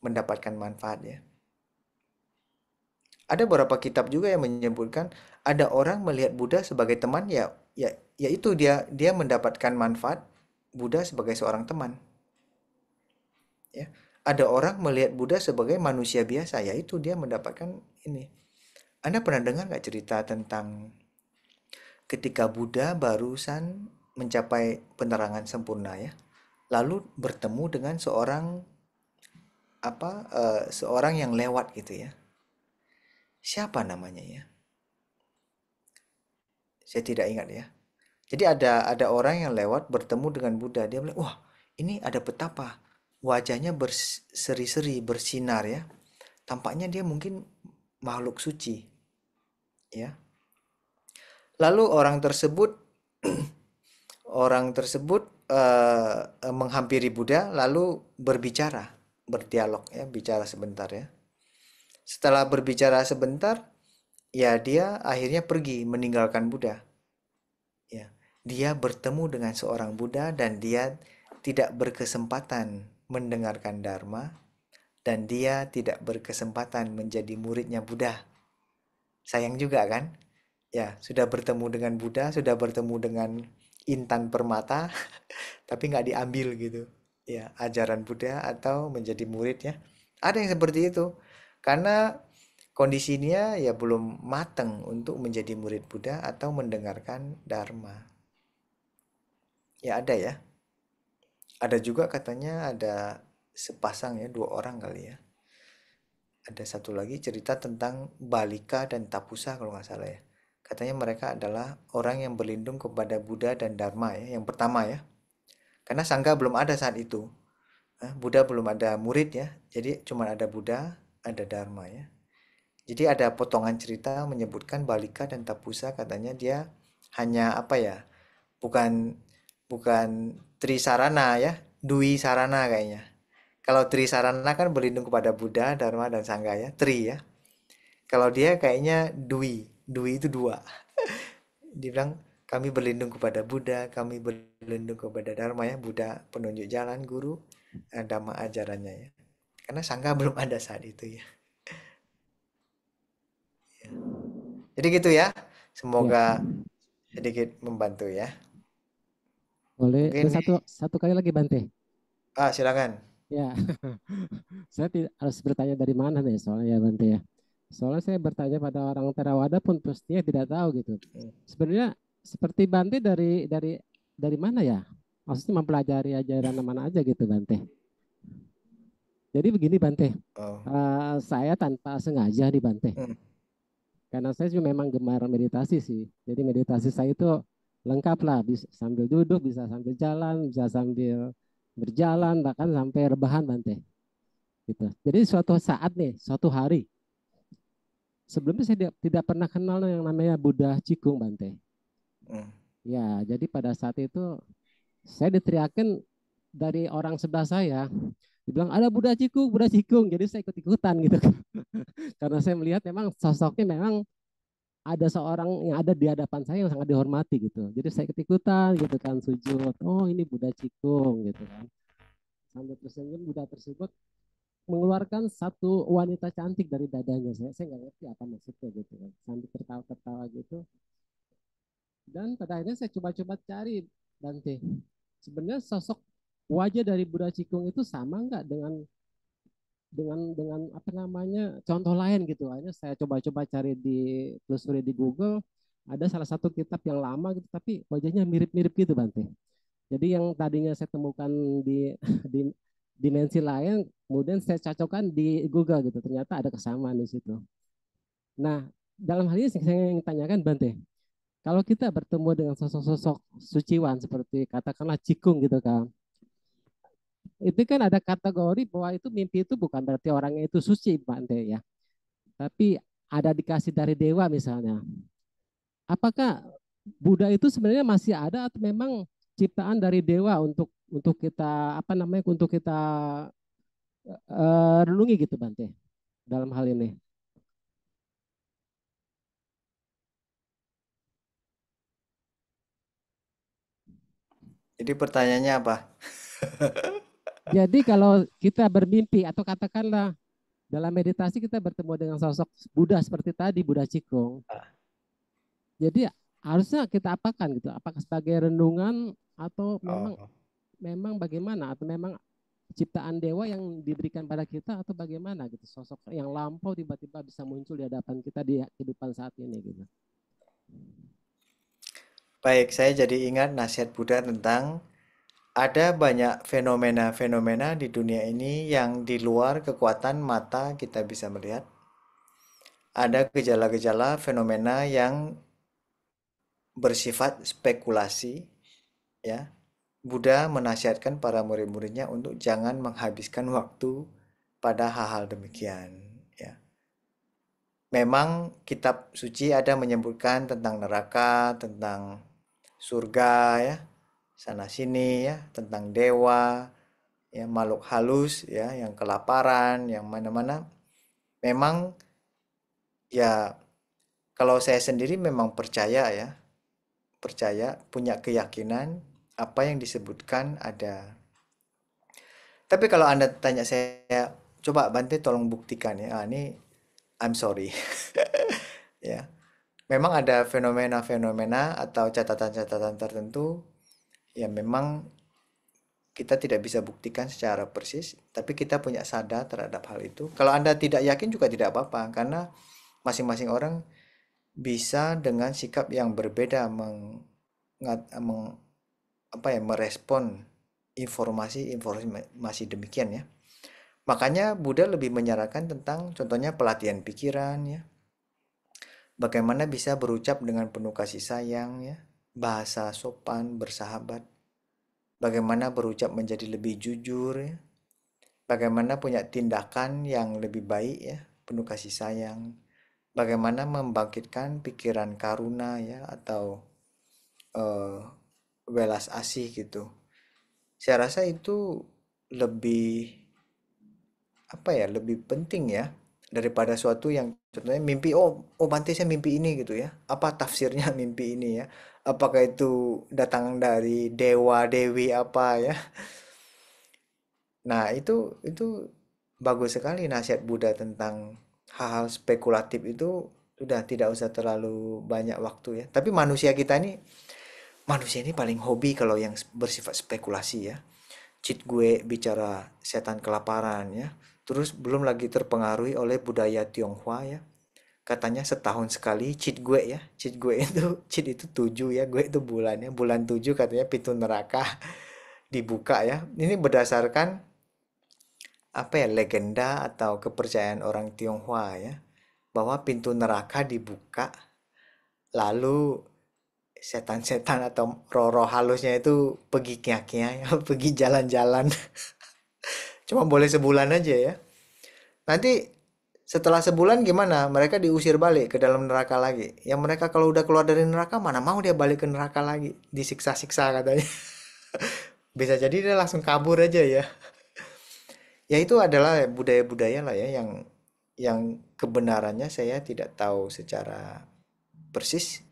mendapatkan manfaat ya. Ada beberapa kitab juga yang menyebutkan ada orang melihat Buddha sebagai teman ya itu dia mendapatkan manfaat Buddha sebagai seorang teman. Ya. ada orang melihat Buddha sebagai manusia biasa, yaitu dia mendapatkan ini. Anda pernah dengar nggak cerita tentang ketika Buddha barusan mencapai penerangan sempurna ya, lalu bertemu dengan seorang yang lewat gitu ya. Siapa namanya ya? Saya tidak ingat ya. Jadi ada orang yang lewat bertemu dengan Buddha. Dia bilang, wah ini ada petapa. Wajahnya berseri-seri, bersinar ya. Tampaknya dia mungkin makhluk suci ya. Lalu orang tersebut menghampiri Buddha lalu berdialog ya, bicara sebentar ya. Setelah berbicara sebentar, ya dia akhirnya pergi meninggalkan Buddha. Ya, dia bertemu dengan seorang Buddha dan dia tidak berkesempatan mendengarkan Dharma dan dia tidak berkesempatan menjadi muridnya Buddha. Sayang juga kan? Ya, sudah bertemu dengan Buddha, sudah bertemu dengan intan permata, tapi nggak diambil gitu. Ya, ajaran Buddha atau menjadi muridnya. Ada yang seperti itu. Karena kondisinya ya belum mateng untuk menjadi murid Buddha atau mendengarkan Dharma. Ya ada ya. Ada juga katanya ada sepasang ya, dua orang kali ya. Ada satu lagi cerita tentang Balika dan Tapusa kalau nggak salah ya. Katanya mereka adalah orang yang berlindung kepada Buddha dan Dharma ya, yang pertama ya. Karena Sangha belum ada saat itu. Buddha belum ada murid ya. Jadi cuma ada Buddha, ada Dharma ya. Jadi ada potongan cerita menyebutkan Balika dan Tapusa katanya dia hanya apa ya? Bukan bukan Trisarana ya, Dwi Sarana kayaknya. Kalau Trisarana kan berlindung kepada Buddha, Dharma dan Sangha ya, Tri ya. Kalau dia kayaknya Dwi, Dwi itu dua. Dia bilang kami berlindung kepada Buddha, kami berlindung kepada Dharma ya, Buddha penunjuk jalan, guru, Dhamma ajarannya ya. Karena Sangha belum ada saat itu ya. Jadi gitu ya. Ya, Semoga sedikit membantu ya. boleh. Mungkin Dan satu kali lagi Bante. silakan. Ya, saya tidak harus bertanya dari mana nih soalnya ya Bante ya. Soalnya saya bertanya pada orang Theravada pun pastinya tidak tahu gitu. Sebenarnya seperti Bante dari mana ya? Maksudnya mempelajari ajaran mana aja gitu Bante. Jadi begini Bante, Oh. saya tanpa sengaja nih Bante. Hmm. Karena saya juga memang gemar meditasi sih. Jadi meditasi saya itu lengkap lah, bisa sambil duduk, bisa sambil jalan, bisa sambil berjalan, bahkan sampai rebahan Bante. Gitu. Jadi suatu saat nih, suatu hari, sebelumnya saya tidak pernah kenal yang namanya Buddha Cikung Bante. Hmm. Ya, jadi pada saat itu saya diteriakin dari orang sebelah saya, dibilang ada Buddha Cikung, Buddha Cikung. Jadi saya ikut-ikutan gitu. Karena saya melihat memang sosoknya memang ada seorang yang ada di hadapan saya yang sangat dihormati gitu. Jadi saya ikut-ikutan gitu kan sujud. Oh ini Buddha Cikung gitu kan. Sambil tersenyum Buddha tersebut mengeluarkan satu wanita cantik dari dadanya. Saya nggak ngerti apa maksudnya gitu kan. Sambil tertawa-tertawa gitu. Dan pada akhirnya saya coba-coba cari Dante. Sebenarnya sosok wajah dari Buddha Cikung itu sama nggak dengan apa namanya contoh lain gitu. Akhirnya saya coba-coba cari telusuri di Google, ada salah satu kitab yang lama gitu tapi wajahnya mirip-mirip gitu Bante. Jadi yang tadinya saya temukan di di dimensi lain, kemudian saya cocokkan di Google gitu. Ternyata ada kesamaan di situ. Nah, dalam hal ini saya ingin tanyakan Bante, kalau kita bertemu dengan sosok-sosok suciwan seperti katakanlah Cikung gitu kan, itu kan ada kategori bahwa itu mimpi itu bukan berarti orangnya itu suci Bante ya, tapi ada dikasih dari dewa misalnya. Apakah Buddha itu sebenarnya masih ada atau memang ciptaan dari dewa untuk kita apa namanya untuk kita renungi gitu Bante dalam hal ini. Jadi pertanyaannya apa? Jadi kalau kita bermimpi atau katakanlah dalam meditasi kita bertemu dengan sosok Buddha seperti tadi Buddha Cikung. Jadi harusnya kita apakan gitu? Apakah sebagai renungan atau memang Oh, memang bagaimana atau memang ciptaan dewa yang diberikan pada kita atau bagaimana gitu, sosok yang lampau tiba-tiba bisa muncul di hadapan kita di kehidupan saat ini gitu. Baik, saya jadi ingat nasihat Buddha tentang ada banyak fenomena-fenomena di dunia ini yang di luar kekuatan mata kita bisa melihat. Ada gejala-gejala fenomena yang bersifat spekulasi, ya. Buddha menasihatkan para murid-muridnya untuk jangan menghabiskan waktu pada hal-hal demikian, ya. Memang kitab suci ada menyebutkan tentang neraka, tentang surga, ya, sana sini, ya, tentang dewa, ya, makhluk halus, ya, yang kelaparan, yang mana-mana. Memang ya, kalau saya sendiri memang percaya, ya, percaya, punya keyakinan apa yang disebutkan ada. Tapi kalau Anda tanya saya, coba Bante tolong buktikan ya. Ah, ini I'm sorry. Ya. Memang ada fenomena-fenomena atau catatan-catatan tertentu yang memang kita tidak bisa buktikan secara persis, tapi kita punya sadar terhadap hal itu. Kalau Anda tidak yakin juga tidak apa-apa, karena masing-masing orang bisa dengan sikap yang berbeda merespon informasi demikian, ya. Makanya Buddha lebih menyarankan tentang contohnya pelatihan pikiran, ya. Bagaimana bisa berucap dengan penuh kasih sayang, ya. Bahasa sopan, bersahabat. Bagaimana berucap menjadi lebih jujur, ya. Bagaimana punya tindakan yang lebih baik, ya, penuh kasih sayang. Bagaimana membangkitkan pikiran karuna, ya, atau eh, welas asih gitu. Saya rasa itu lebih lebih penting, ya, daripada suatu yang contohnya mimpi, oh Bante saya mimpi ini gitu, ya, apa tafsirnya mimpi ini, ya, apakah itu datang dari dewa dewi apa, ya. Nah, itu bagus sekali nasihat Buddha tentang hal-hal spekulatif itu. Sudah tidak usah terlalu banyak waktu, ya, tapi manusia ini paling hobi kalau yang bersifat spekulasi, ya. Cheat gue bicara setan kelaparan, ya. Terus belum lagi terpengaruhi oleh budaya Tionghoa, ya. Katanya setahun sekali cheat gue, ya. Cheat gue itu cheat itu 7, ya. Gue itu bulannya. Bulan 7 katanya pintu neraka dibuka, ya. Ini berdasarkan legenda atau kepercayaan orang Tionghoa, ya. Bahwa pintu neraka dibuka, lalu setan-setan atau roh-roh halusnya itu pergi kia-kia, ya. Pergi jalan-jalan. Cuma boleh sebulan aja, ya. Nanti setelah sebulan gimana? Mereka diusir balik ke dalam neraka lagi. Yang mereka kalau udah keluar dari neraka, mana mau dia balik ke neraka lagi. Disiksa-siksa katanya. Bisa jadi dia langsung kabur aja, ya. Ya itu adalah budaya-budaya lah, ya, yang kebenarannya saya tidak tahu secara persis,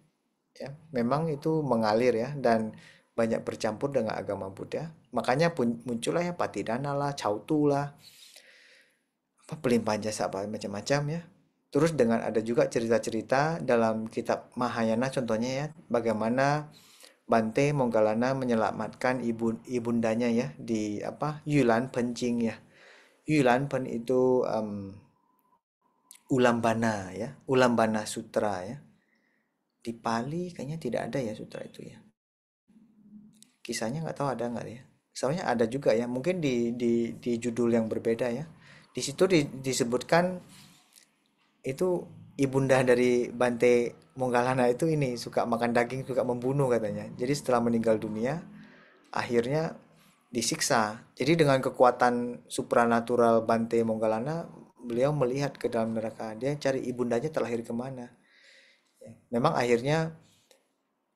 ya. Memang itu mengalir, ya, dan banyak bercampur dengan agama Buddha. Makanya pun muncullah ya Patidana lah, Cautu lah, apa pelimpahan jasa apa macam-macam, ya. Terus dengan ada juga cerita-cerita dalam kitab Mahayana contohnya, ya, bagaimana Bante Moggallana menyelamatkan ibundanya, ya, di apa Yulan Pencing, ya. Yulan Pen itu Ulambana, ya, Ulambana Sutra, ya. Di Pali kayaknya tidak ada, ya, sutra itu, ya. Kisahnya nggak tahu ada nggak, ya. Soalnya ada juga, ya, mungkin di judul yang berbeda, ya. Di situ disebutkan itu ibunda dari Bante Moggallana itu ini suka makan daging, suka membunuh katanya. Jadi setelah meninggal dunia, akhirnya disiksa. Jadi dengan kekuatan supranatural Bante Moggallana, beliau melihat ke dalam neraka. Dia cari ibundanya terlahir kemana. Memang akhirnya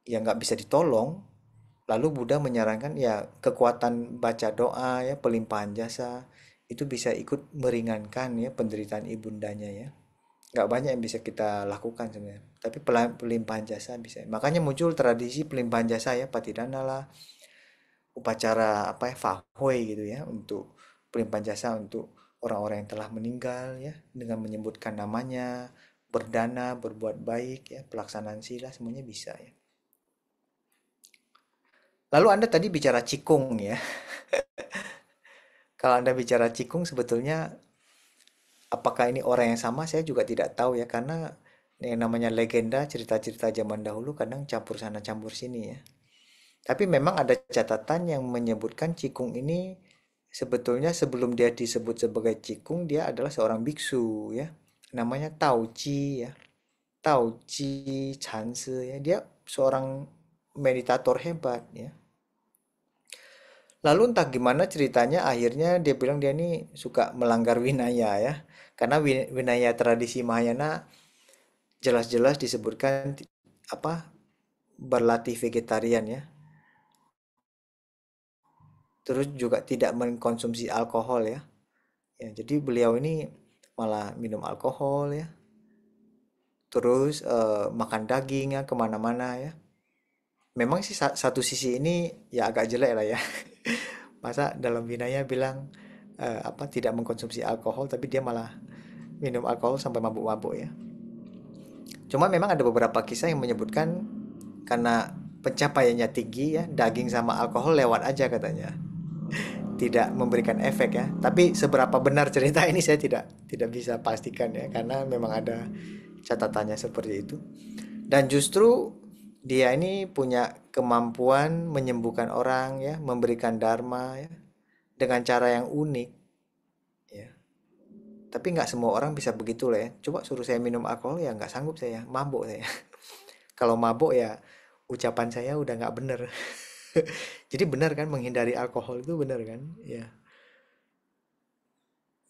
ya nggak bisa ditolong. Lalu Buddha menyarankan ya kekuatan baca doa, ya, pelimpahan jasa itu bisa ikut meringankan, ya, penderitaan ibundanya, ya. Nggak banyak yang bisa kita lakukan sebenarnya. Tapi pelimpahan jasa bisa. Makanya muncul tradisi pelimpahan jasa, ya, Patidana lah, upacara apa ya, Fahoy gitu, ya, untuk pelimpahan jasa untuk orang-orang yang telah meninggal, ya, dengan menyebutkan namanya, berdana, berbuat baik, ya, pelaksanaan sila semuanya bisa, ya. Lalu Anda tadi bicara Qigong, ya. Kalau Anda bicara Cikung sebetulnya apakah ini orang yang sama saya juga tidak tahu ya karena yang namanya legenda cerita-cerita zaman dahulu kadang campur sana campur sini ya. Tapi memang ada catatan yang menyebutkan Cikung ini sebetulnya sebelum dia disebut sebagai Cikung dia adalah seorang biksu ya. Namanya Tao Chi ya. Tao Chi Chansi ya. Dia seorang meditator hebat ya. Lalu entah gimana ceritanya akhirnya dia bilang dia ini suka melanggar Winaya ya. Karena Winaya tradisi Mahayana jelas-jelas disebutkan apa berlatih vegetarian ya. Terus juga tidak mengkonsumsi alkohol ya. Ya, jadi beliau ini malah minum alkohol ya. Terus makan daging ya kemana-mana ya. Memang sih satu sisi ini ya agak jelek lah ya. Masa dalam Vinaya bilang apa tidak mengkonsumsi alkohol tapi dia malah minum alkohol sampai mabuk-mabuk ya. Cuma memang ada beberapa kisah yang menyebutkan karena pencapaiannya tinggi ya, daging sama alkohol lewat aja katanya. Tidak memberikan efek ya. Tapi seberapa benar cerita ini saya tidak bisa pastikan ya karena memang ada catatannya seperti itu. Dan justru dia ini punya kemampuan menyembuhkan orang ya, memberikan dharma ya dengan cara yang unik ya. Tapi nggak semua orang bisa begitu lah ya. Coba suruh saya minum alkohol ya nggak sanggup saya, mabuk saya. Kalau mabuk ya ucapan saya udah nggak bener. Jadi benar kan menghindari alkohol itu benar kan? Ya.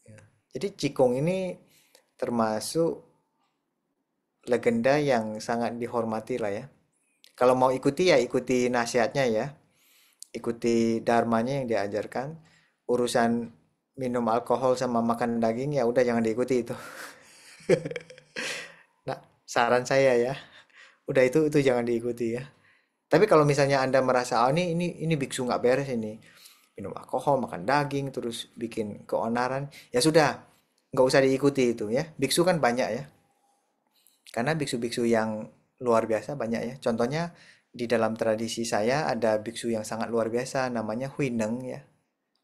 Ya. Jadi Cikong ini termasuk legenda yang sangat dihormati lah ya. Kalau mau ikuti ya ikuti nasihatnya ya, ikuti dharmanya yang diajarkan. Urusan minum alkohol sama makan daging ya udah jangan diikuti itu. Nah, saran saya ya, udah itu jangan diikuti ya. Tapi kalau misalnya Anda merasa oh ini biksu nggak beres ini, minum alkohol, makan daging, terus bikin keonaran, ya sudah, nggak usah diikuti itu ya. Biksu kan banyak ya, karena biksu-biksu yang luar biasa banyak ya. Contohnya di dalam tradisi saya ada biksu yang sangat luar biasa, namanya Huineng ya.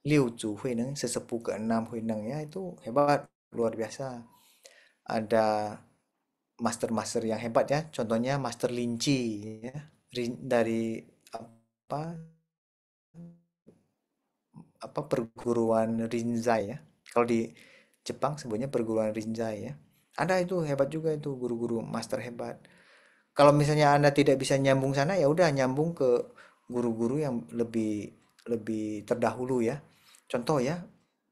Liu Zu Huineng, sesepuh keenam Huineng ya, itu hebat, luar biasa. Ada master-master yang hebat ya, contohnya Master Linci ya, dari apa apa perguruan Rinzai ya. Kalau di Jepang sebutnya perguruan Rinzai ya. Ada itu hebat juga itu guru-guru master hebat. Kalau misalnya Anda tidak bisa nyambung sana ya udah nyambung ke guru-guru yang lebih lebih terdahulu ya. Contoh ya,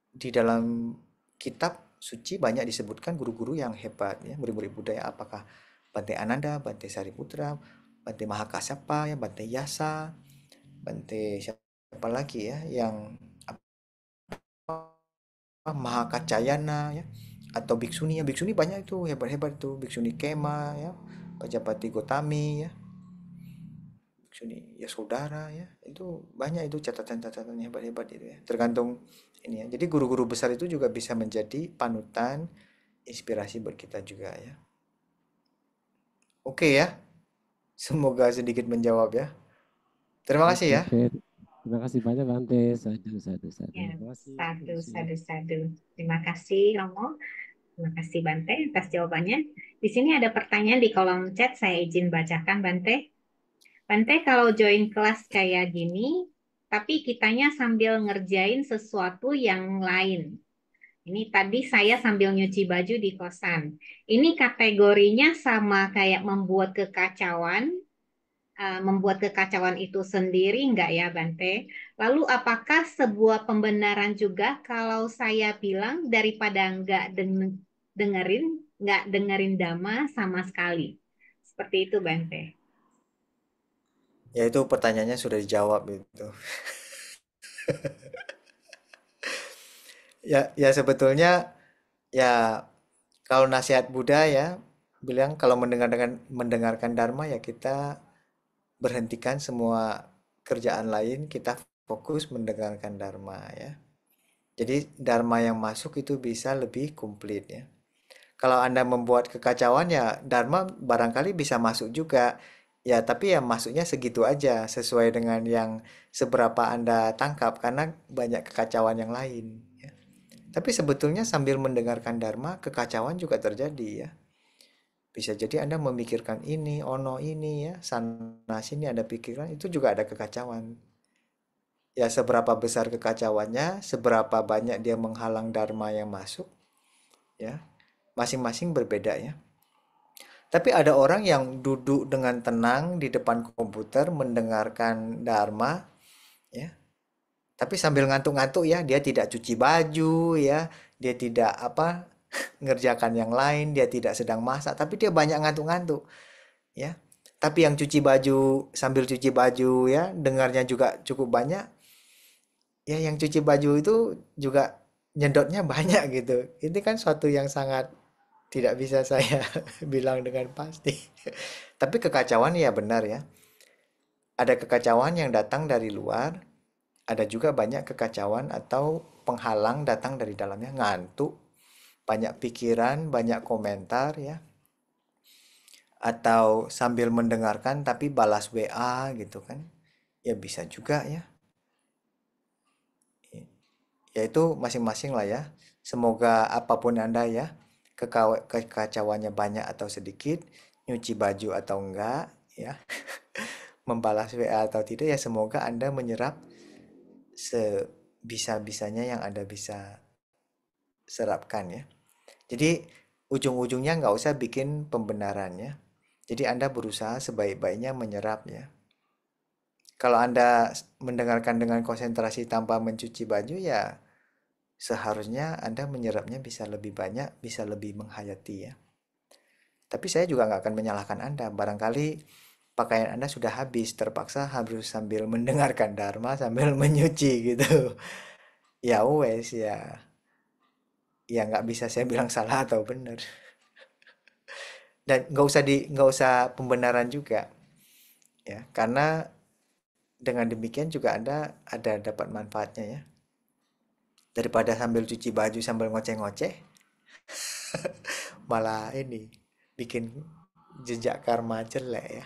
di dalam kitab suci banyak disebutkan guru-guru yang hebat ya, murid-murid budaya apakah Bante Ananda, Bante Sariputra, Bante Mahakasyapa ya, Bante Yasa, Bante siapa lagi ya yang apa Mahakacayana ya atau biksuni ya biksuni banyak itu hebat-hebat itu biksuni Kema ya Pajapati Gotami ya biksuni ya saudara ya itu banyak itu catatan-catatan hebat-hebat itu ya tergantung ini ya jadi guru-guru besar itu juga bisa menjadi panutan inspirasi buat kita juga ya oke ya semoga sedikit menjawab ya terima kasih Oke, ya oke. Terima kasih banyak Bante. Sadu, sadu, sadu. Ya, Terima kasih. sadu, Lucy. sadu, sadu. Terima kasih, Romo. Terima kasih, Bante, atas jawabannya. Di sini ada pertanyaan di kolom chat, saya izin bacakan, Bante. Bante, kalau join kelas kayak gini, tapi kitanya sambil ngerjain sesuatu yang lain. Ini tadi saya sambil nyuci baju di kosan. Ini kategorinya sama kayak membuat kekacauan itu sendiri enggak ya Bante? Lalu apakah sebuah pembenaran juga kalau saya bilang daripada dengerin, enggak dengerin Dhamma sama sekali? Seperti itu Bante. ya itu pertanyaannya sudah dijawab itu ya sebetulnya ya kalau nasihat Buddha ya bilang kalau mendengarkan Dharma ya kita berhentikan semua kerjaan lain, kita fokus mendengarkan Dharma ya. Jadi Dharma yang masuk itu bisa lebih komplit ya. Kalau Anda membuat kekacauan ya Dharma barangkali bisa masuk juga. Ya, tapi ya masuknya segitu aja, sesuai dengan yang seberapa Anda tangkap, karena banyak kekacauan yang lain. Ya. Tapi sebetulnya sambil mendengarkan Dharma, kekacauan juga terjadi ya. Bisa jadi Anda memikirkan ini, ono ini ya, sana sini ada pikiran, itu juga ada kekacauan. Ya, seberapa besar kekacauannya, seberapa banyak dia menghalang Dharma yang masuk, ya, masing-masing berbeda ya. Tapi ada orang yang duduk dengan tenang di depan komputer mendengarkan Dharma, ya. Tapi sambil ngantuk-ngantuk ya, dia tidak cuci baju ya, dia tidak apa ngerjakan yang lain, dia tidak sedang masak, tapi dia banyak ngantuk-ngantuk ya. Tapi yang cuci baju sambil cuci baju ya, dengarnya juga cukup banyak. Ya, yang cuci baju itu juga nyedotnya banyak gitu. Ini kan suatu yang sangat tidak bisa saya bilang dengan pasti. Tapi kekacauan ya benar ya. Ada kekacauan yang datang dari luar, ada juga banyak kekacauan atau penghalang datang dari dalamnya, ngantuk, banyak pikiran, banyak komentar ya. Atau sambil mendengarkan tapi balas WA gitu kan. Ya bisa juga ya. Ya itu masing-masing lah ya. Semoga apapun Anda ya, kekacauannya banyak atau sedikit, nyuci baju atau enggak ya, membalas WA atau tidak ya, semoga Anda menyerap sebisa-bisanya yang Anda bisa serapkan ya. Jadi ujung-ujungnya nggak usah bikin pembenaran ya. Jadi Anda berusaha sebaik-baiknya menyerap ya. Kalau Anda mendengarkan dengan konsentrasi tanpa mencuci baju ya seharusnya Anda menyerapnya bisa lebih banyak, bisa lebih menghayati ya. Tapi saya juga nggak akan menyalahkan Anda. Barangkali pakaian Anda sudah habis, terpaksa harus sambil mendengarkan Dharma sambil menyuci gitu. Ya wes ya, ya nggak bisa saya bilang salah atau benar. Dan nggak usah pembenaran juga ya, karena dengan demikian juga Anda ada dapat manfaatnya ya. Daripada sambil cuci baju sambil ngoceh-ngoceh, malah ini bikin jejak karma jelek ya.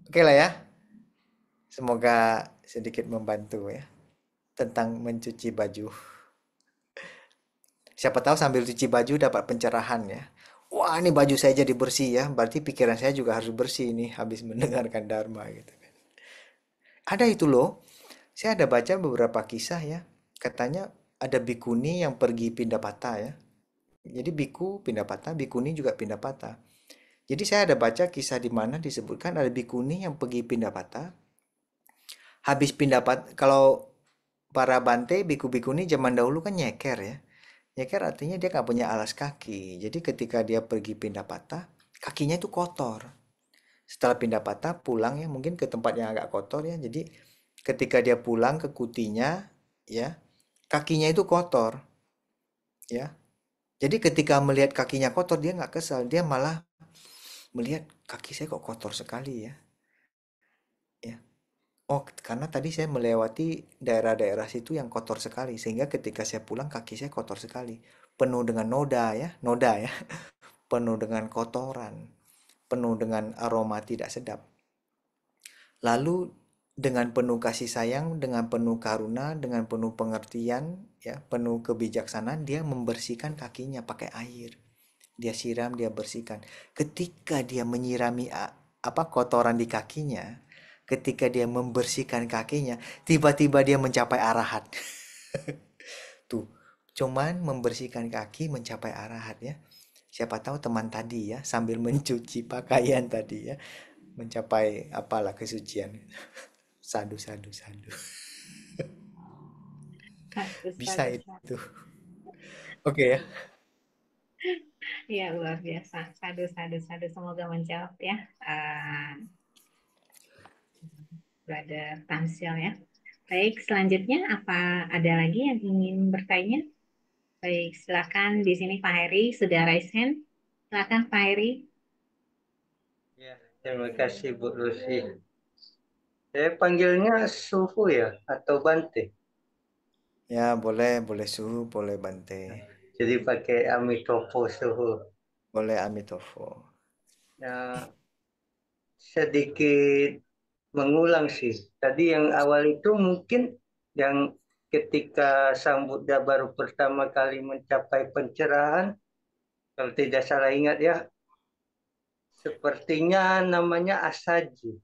Oke lah ya, semoga sedikit membantu ya tentang mencuci baju. Siapa tahu sambil cuci baju dapat pencerahan ya. Wah, ini baju saya jadi bersih ya. Berarti pikiran saya juga harus bersih nih habis mendengarkan Dharma gitu kan. Ada itu loh. Saya ada baca beberapa kisah ya. Katanya ada bikuni yang pergi pindah patah ya. Jadi biku pindah patah, bikuni juga pindah patah. Jadi saya ada baca kisah di mana disebutkan ada bikuni yang pergi pindah patah. Habis pindah patah, kalau para bante, biku-bikuni zaman dahulu kan nyeker ya. Nyeker artinya dia nggak punya alas kaki. Jadi ketika dia pergi pindah patah, kakinya itu kotor. Setelah pindah patah, pulang ya mungkin ke tempat yang agak kotor ya. Jadi ketika dia pulang ke kutinya, ya kakinya itu kotor, ya. Jadi ketika melihat kakinya kotor, dia nggak kesal, dia malah melihat kaki saya kok kotor sekali ya. Ya. Oh, karena tadi saya melewati daerah-daerah situ yang kotor sekali, sehingga ketika saya pulang kaki saya kotor sekali, penuh dengan noda ya, penuh dengan kotoran, penuh dengan aroma tidak sedap. Lalu dengan penuh kasih sayang, dengan penuh karuna, dengan penuh pengertian, ya, penuh kebijaksanaan, dia membersihkan kakinya pakai air. Dia siram, dia bersihkan. Ketika dia menyirami apa kotoran di kakinya, ketika dia membersihkan kakinya, tiba-tiba dia mencapai arahat. Tuh, cuman membersihkan kaki mencapai arahat ya. Siapa tahu teman tadi ya, sambil mencuci pakaian tadi ya, mencapai apalah kesucian. Sadu, sadu, sadu. Bagus, Bisa bagus. itu. Oke ya. Ya, luar biasa. Sadu, sadu, sadu. Semoga menjawab ya, Brother Tansil ya. Baik, selanjutnya apa ada lagi yang ingin bertanya? Baik, silakan di sini Pak Heri sudah raise hand. Silakan Pak Heri. Ya, terima kasih Bu Lucy. Saya panggilnya Sufu ya atau Bante. Ya, boleh, boleh suhu, boleh bante. Jadi pakai Amitopo Suhu. Boleh amitofo. Ya, sedikit mengulang sih. Tadi yang awal itu mungkin yang ketika Sang Buddha baru pertama kali mencapai pencerahan, kalau tidak salah ingat ya, sepertinya namanya Asaji,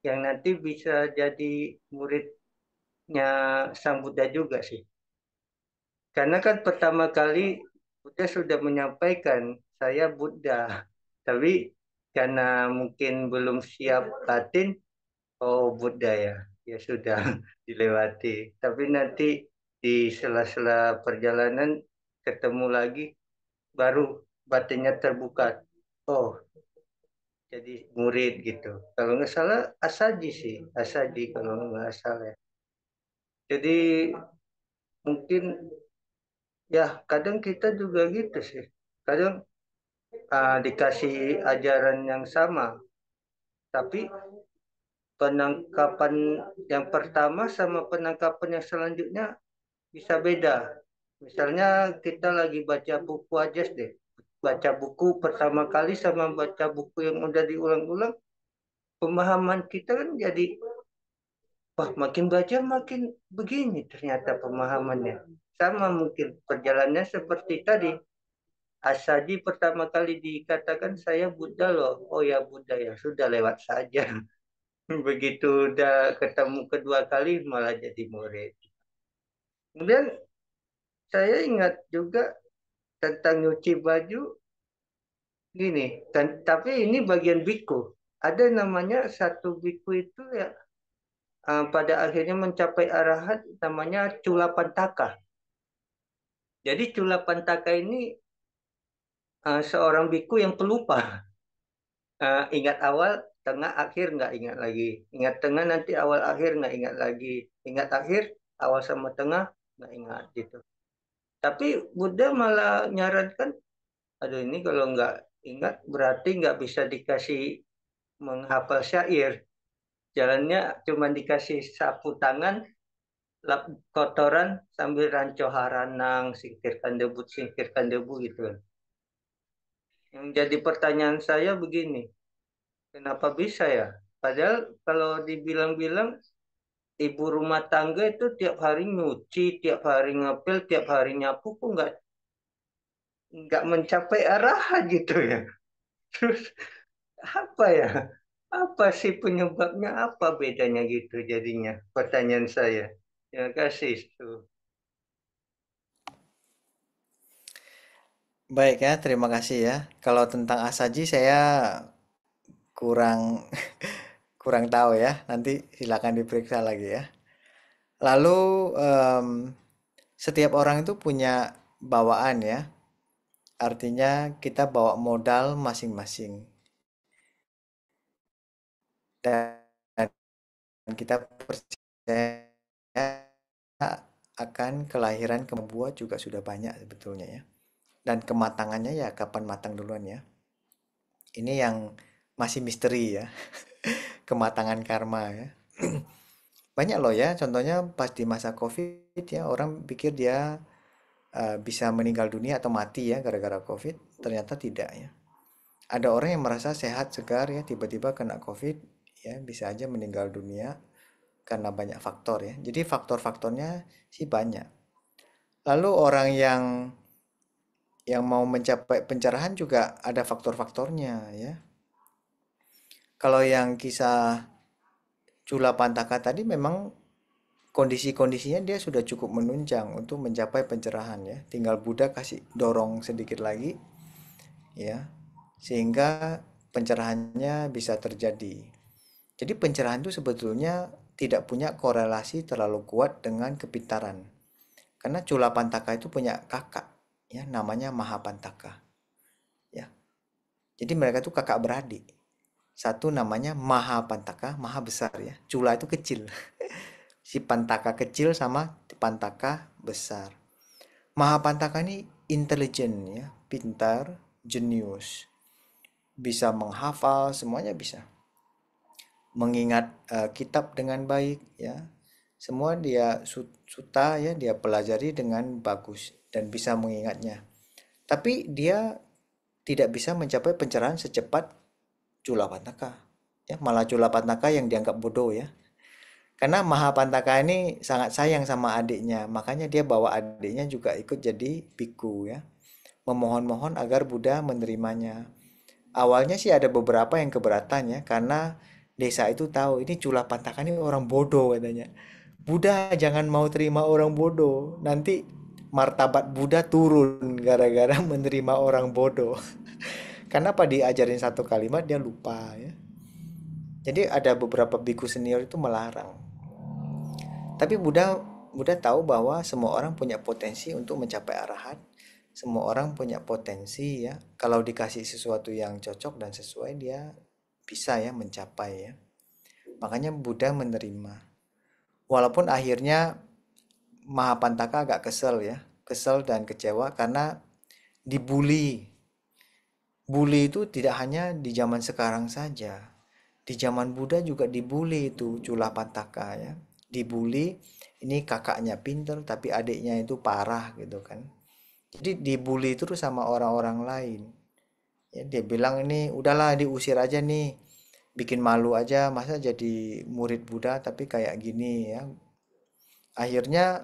yang nanti bisa jadi muridnya Sang Buddha juga sih. Karena kan pertama kali Buddha sudah menyampaikan, saya Buddha. Tapi karena mungkin belum siap batin, oh Buddha ya, ya sudah dilewati. Tapi nanti di sela-sela perjalanan ketemu lagi, baru batinnya terbuka. Oh, jadi murid gitu. Kalau nggak salah Asaji sih, Asaji kalau nggak salah. Jadi mungkin ya kadang kita juga gitu sih. Kadang dikasih ajaran yang sama, tapi penangkapan yang pertama sama penangkapan yang selanjutnya bisa beda. Misalnya kita lagi baca buku aja deh. Baca buku pertama kali sama baca buku yang udah diulang-ulang, pemahaman kita kan jadi, wah makin baca makin begini ternyata pemahamannya. Sama mungkin perjalanannya seperti tadi. Asadi pertama kali dikatakan saya Buddha loh. Oh ya Buddha ya sudah lewat saja. Begitu udah ketemu kedua kali malah jadi murid. Kemudian saya ingat juga tentang nyuci baju gini, tapi ini bagian biku. Ada namanya satu biku itu ya pada akhirnya mencapai arahat namanya Culapantaka. Jadi Culapantaka ini seorang biku yang pelupa. Ingat awal, tengah, akhir nggak ingat lagi. Ingat tengah nanti awal akhir nggak ingat lagi. Ingat akhir, awal sama tengah nggak ingat gitu. Tapi Buddha malah nyarankan, aduh ini kalau nggak ingat berarti nggak bisa dikasih menghafal syair. Jalannya cuma dikasih sapu tangan, lap kotoran sambil ranco haranang, singkirkan debu gitu. Yang jadi pertanyaan saya begini, kenapa bisa ya? Padahal kalau dibilang-bilang ibu rumah tangga itu tiap hari nyuci, tiap hari ngepel, tiap hari nyapu, kok nggak mencapai arahan gitu ya. Terus apa ya? Apa sih penyebabnya? Apa bedanya gitu jadinya? Pertanyaan saya. Terima kasih. Baik ya, terima kasih ya. Kalau tentang Asaji saya kurang kurang tahu ya. Nanti silakan diperiksa lagi ya. Lalu setiap orang itu punya bawaan ya. Artinya kita bawa modal masing-masing. Dan kita percaya akan kelahiran kembuah juga sudah banyak sebetulnya ya. Dan kematangannya ya kapan matang duluan ya. Ini yang masih misteri ya. Kematangan karma ya. Banyak loh ya, contohnya pas di masa COVID ya, orang pikir dia bisa meninggal dunia atau mati ya gara-gara COVID, ternyata tidak ya. Ada orang yang merasa sehat, segar ya, tiba-tiba kena COVID, ya bisa aja meninggal dunia karena banyak faktor ya. Jadi faktor-faktornya sih banyak. Lalu orang yang mau mencapai pencerahan juga ada faktor-faktornya ya. Kalau yang kisah Cula Pantaka tadi memang kondisi-kondisinya dia sudah cukup menunjang untuk mencapai pencerahan ya. Tinggal Buddha kasih dorong sedikit lagi ya, sehingga pencerahannya bisa terjadi. Jadi pencerahan itu sebetulnya tidak punya korelasi terlalu kuat dengan kepintaran. Karena Cula Pantaka itu punya kakak ya, namanya Mahapantaka. Ya. Jadi mereka itu kakak beradik. Satu namanya Mahapantaka, maha besar ya. Cula itu kecil. Si Pantaka kecil sama Pantaka besar. Mahapantaka ini intelijen ya, pintar, jenius. Bisa menghafal, semuanya bisa. Mengingat kitab dengan baik ya. Semua dia suta ya, dia pelajari dengan bagus dan bisa mengingatnya. Tapi dia tidak bisa mencapai pencerahan secepat Cula Pantaka. ya malah Culapantaka yang dianggap bodoh ya. Karena Mahapantaka ini sangat sayang sama adiknya, makanya dia bawa adiknya juga ikut jadi biku ya, memohon-mohon agar Buddha menerimanya. Awalnya sih ada beberapa yang keberatan ya, karena desa itu tahu ini Culapantaka ini orang bodoh katanya. Buddha jangan mau terima orang bodoh, nanti martabat Buddha turun gara-gara menerima orang bodoh. Karena apa diajarin satu kalimat dia lupa ya. Jadi ada beberapa biku senior itu melarang. Tapi Buddha Buddha tahu bahwa semua orang punya potensi untuk mencapai arahat. Semua orang punya potensi ya. Kalau dikasih sesuatu yang cocok dan sesuai dia bisa ya mencapai ya. Makanya Buddha menerima. Walaupun akhirnya Mahapantaka agak kesel ya. Kesel dan kecewa karena dibully. Bully itu tidak hanya di zaman sekarang saja. Di zaman Buddha juga dibully itu Culapantaka ya. Dibully, ini kakaknya pinter tapi adiknya itu parah gitu kan. Jadi dibully terus sama orang-orang lain. Ya, dia bilang ini udahlah diusir aja nih. Bikin malu aja masa jadi murid Buddha tapi kayak gini ya. Akhirnya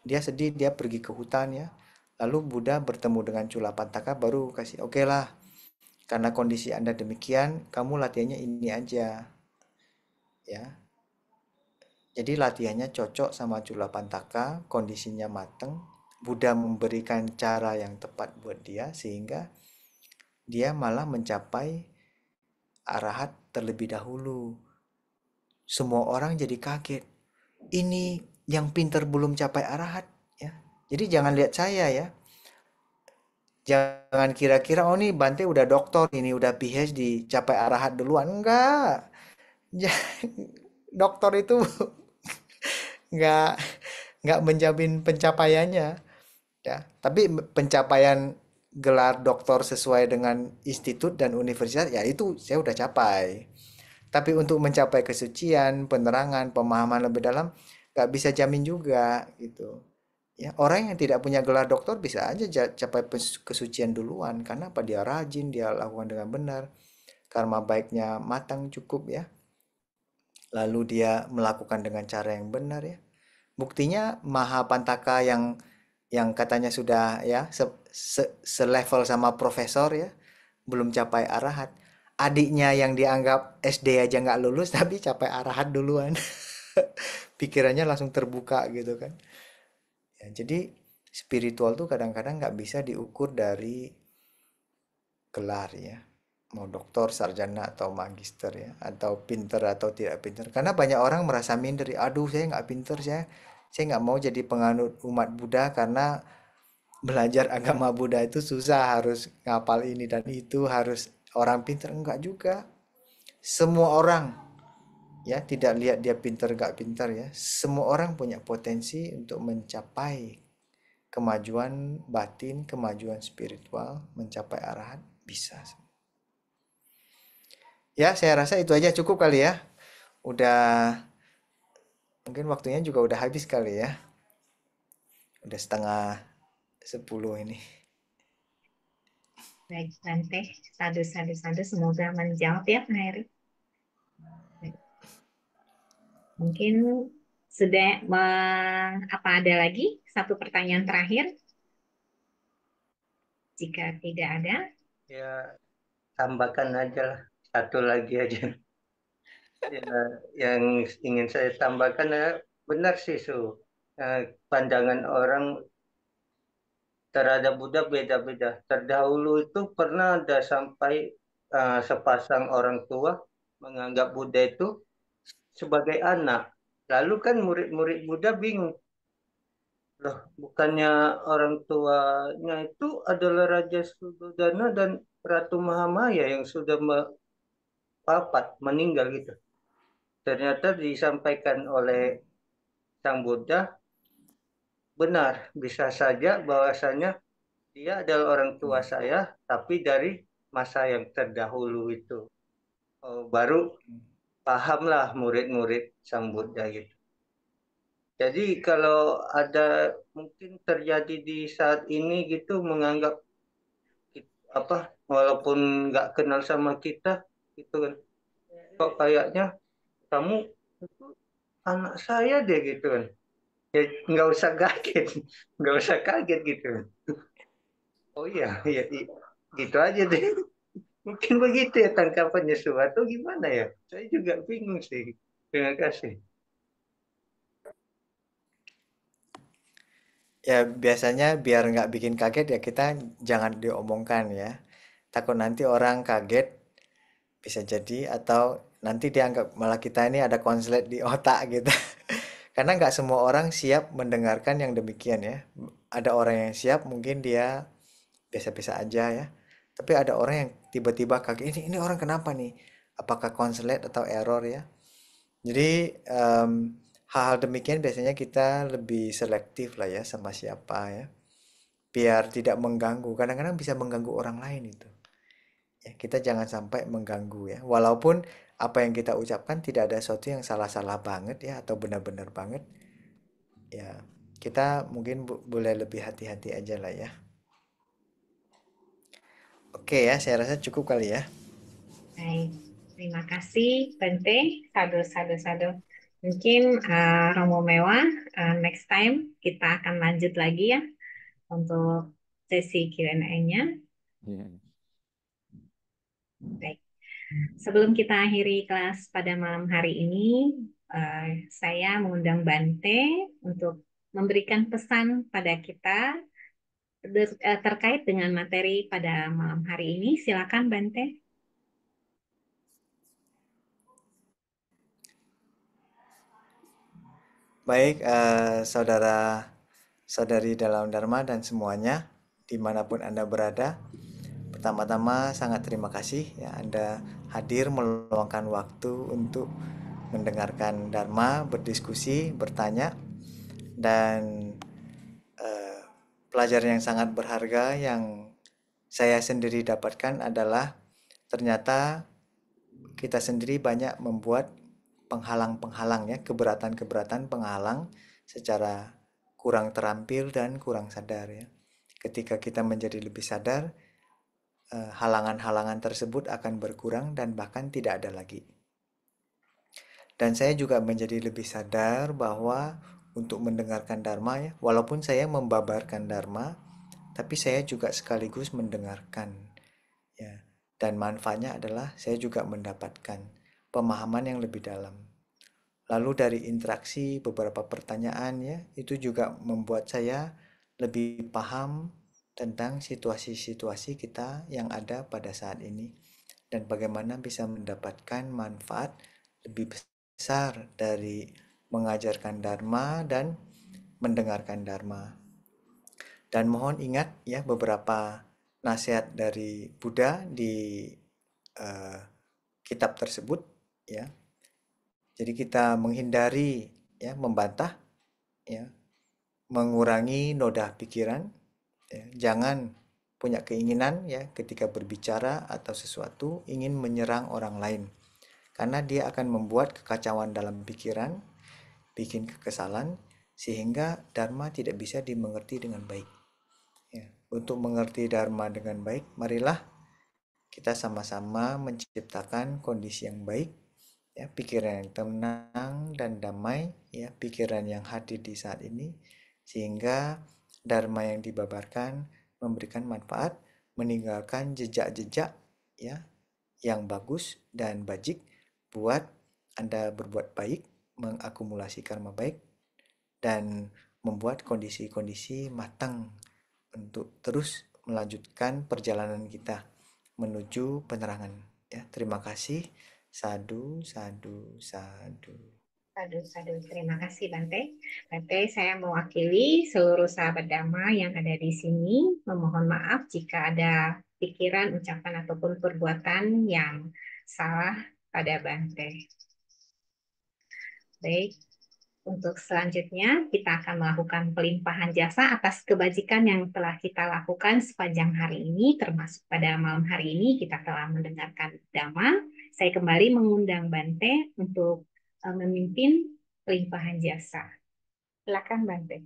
dia sedih, dia pergi ke hutan ya. Lalu Buddha bertemu dengan Culapantaka baru kasih oke lah. Karena kondisi Anda demikian, kamu latihannya ini aja ya. Jadi latihannya cocok sama Culapantaka, kondisinya mateng. Buddha memberikan cara yang tepat buat dia sehingga dia malah mencapai arahat terlebih dahulu. Semua orang jadi kaget. Ini yang pinter belum capai arahat ya. Jadi jangan lihat saya ya. Jangan kira-kira oh nih Bante udah doktor, ini udah PhD, capai arahat duluan. Enggak. Dokter itu nggak nggak menjamin pencapaiannya ya. Tapi pencapaian gelar doktor sesuai dengan institut dan universitas ya itu saya udah capai. Tapi untuk mencapai kesucian, penerangan, pemahaman lebih dalam nggak bisa jamin juga gitu. Ya, orang yang tidak punya gelar doktor bisa aja capai kesucian duluan karena apa dia rajin, dia lakukan dengan benar, karma baiknya matang cukup ya. Lalu dia melakukan dengan cara yang benar ya. Buktinya Mahapantaka yang katanya sudah ya selevel sama profesor ya, belum capai arahat. Adiknya yang dianggap SD aja nggak lulus tapi capai arahat duluan. Pikirannya langsung terbuka gitu kan. Ya, jadi spiritual tuh kadang-kadang nggak bisa diukur dari gelar ya. Mau doktor, sarjana atau magister ya, atau pinter atau tidak pinter. Karena banyak orang merasa minder, aduh saya nggak pinter, saya nggak mau jadi penganut umat Buddha karena belajar agama Buddha itu susah, harus ngapal ini dan itu, harus orang pinter. Enggak juga. Semua orang ya, tidak lihat dia pinter nggak pinter ya. Semua orang punya potensi untuk mencapai kemajuan batin, kemajuan spiritual, mencapai arahat bisa. Ya, saya rasa itu aja cukup kali ya. Udah mungkin waktunya juga udah habis kali ya. Udah setengah 10 ini. Baik, Bante. Sadu, sadu, sadu. Semoga menjawab ya, Pak Heri. Mungkin sudah apa ada lagi satu pertanyaan terakhir? Jika tidak ada, Ya, tambahkan aja lah. Satu lagi aja. Ya, yang ingin saya tambahkan ya, benar sih, Su. Pandangan orang terhadap Buddha beda-beda. Terdahulu itu pernah ada sampai sepasang orang tua menganggap Buddha itu sebagai anak. Lalu kan murid-murid Buddha bingung. Loh, bukannya orang tuanya itu adalah Raja Suddhodana dan Ratu Mahamaya yang sudah wafat, meninggal gitu. Ternyata disampaikan oleh Sang Buddha, benar, bisa saja bahwasanya dia adalah orang tua saya, tapi dari masa yang terdahulu itu. Oh, baru pahamlah murid-murid Sang Buddha gitu. Jadi kalau ada mungkin terjadi di saat ini gitu menganggap apa walaupun nggak kenal sama kita gitu kan kok kayaknya kamu itu anak saya deh gitu kan. Ya nggak usah kaget, nggak usah kaget gitu. Oh iya, iya, gitu aja deh. Mungkin begitu ya tangkapannya suatu gimana ya? Saya juga bingung sih. Terima kasih. Ya biasanya biar nggak bikin kaget ya kita jangan diomongkan ya. Takut nanti orang kaget bisa jadi atau nanti dianggap malah kita ini ada konslet di otak gitu. Karena nggak semua orang siap mendengarkan yang demikian ya. Ada orang yang siap mungkin dia biasa-biasa aja ya. Tapi ada orang yang tiba-tiba kaget ini orang kenapa nih? Apakah konslet atau error ya? Jadi hal-hal demikian biasanya kita lebih selektif lah ya sama siapa ya. Biar tidak mengganggu. Kadang-kadang bisa mengganggu orang lain itu. Ya, kita jangan sampai mengganggu ya. Walaupun apa yang kita ucapkan tidak ada sesuatu yang salah-salah banget ya atau benar-benar banget. Ya, kita mungkin boleh lebih hati-hati aja lah ya. Oke ya, saya rasa cukup kali ya. Baik, terima kasih Bante. Sadu, sadu, sadu. Mungkin Romo Mewah, next time kita akan lanjut lagi ya untuk sesi Q&A-nya. Iya. Baik. Sebelum kita akhiri kelas pada malam hari ini, saya mengundang Bante untuk memberikan pesan pada kita terkait dengan materi pada malam hari ini. Silakan Bante. Baik, saudara-saudari dalam Dharma dan semuanya, dimanapun Anda berada. Pertama-tama sangat terima kasih ya Anda hadir meluangkan waktu untuk mendengarkan Dharma, berdiskusi, bertanya, dan eh, pelajaran yang sangat berharga yang saya sendiri dapatkan adalah ternyata kita sendiri banyak membuat penghalang-penghalang ya, keberatan-keberatan penghalang secara kurang terampil dan kurang sadar ya. Ketika kita menjadi lebih sadar, halangan-halangan tersebut akan berkurang dan bahkan tidak ada lagi. Dan saya juga menjadi lebih sadar bahwa untuk mendengarkan Dharma ya, walaupun saya membabarkan Dharma, tapi saya juga sekaligus mendengarkan ya. Dan manfaatnya adalah saya juga mendapatkan pemahaman yang lebih dalam. Lalu dari interaksi beberapa pertanyaan ya, itu juga membuat saya lebih paham tentang situasi-situasi kita yang ada pada saat ini dan bagaimana bisa mendapatkan manfaat lebih besar dari mengajarkan Dharma dan mendengarkan Dharma. Dan mohon ingat ya beberapa nasihat dari Buddha di eh, kitab tersebut ya. Jadi kita menghindari ya membantah ya, mengurangi noda pikiran ya. Jangan punya keinginan ya ketika berbicara atau sesuatu ingin menyerang orang lain karena dia akan membuat kekacauan dalam pikiran, bikin kekesalan sehingga dharma tidak bisa dimengerti dengan baik. Ya, untuk mengerti dharma dengan baik, marilah kita sama-sama menciptakan kondisi yang baik, ya, pikiran yang tenang dan damai, ya, pikiran yang hadir di saat ini, sehingga dharma yang dibabarkan memberikan manfaat, meninggalkan jejak-jejak, ya, yang bagus dan bajik buat Anda berbuat baik, mengakumulasi karma baik, dan membuat kondisi-kondisi matang untuk terus melanjutkan perjalanan kita menuju penerangan. Ya, terima kasih. Sadu, sadu, sadu. Sadu, sadu. Terima kasih, Bante. Bante, saya mewakili seluruh sahabat Dhamma yang ada di sini. Memohon maaf jika ada pikiran, ucapan, ataupun perbuatan yang salah pada Bante. Baik, untuk selanjutnya kita akan melakukan pelimpahan jasa atas kebajikan yang telah kita lakukan sepanjang hari ini, termasuk pada malam hari ini kita telah mendengarkan Dhamma. Saya kembali mengundang Bante untuk memimpin pelimpahan jasa. Silakan Bante.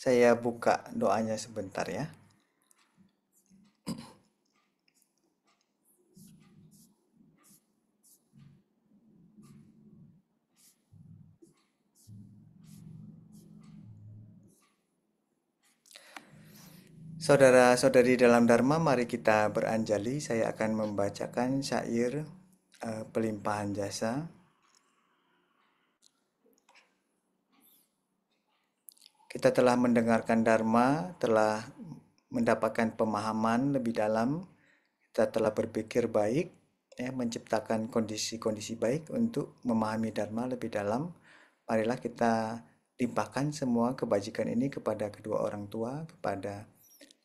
Saya buka doanya sebentar ya. Saudara-saudari dalam Dharma, mari kita beranjali. Saya akan membacakan syair pelimpahan jasa. Kita telah mendengarkan Dharma, telah mendapatkan pemahaman lebih dalam, kita telah berpikir baik, ya, menciptakan kondisi-kondisi baik untuk memahami Dharma lebih dalam. Marilah kita limpahkan semua kebajikan ini kepada kedua orang tua, kepada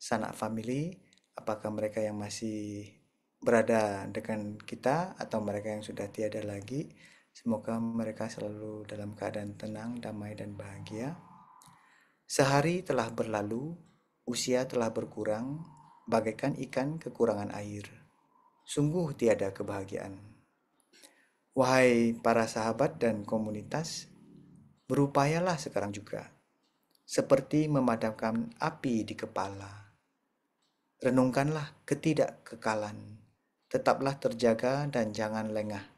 sanak famili, apakah mereka yang masih berada dengan kita atau mereka yang sudah tiada lagi. Semoga mereka selalu dalam keadaan tenang, damai, dan bahagia. Sehari telah berlalu, usia telah berkurang, bagaikan ikan kekurangan air. Sungguh tiada kebahagiaan. Wahai para sahabat dan komunitas, berupayalah sekarang juga, seperti memadamkan api di kepala. Renungkanlah ketidakkekalan, tetaplah terjaga dan jangan lengah.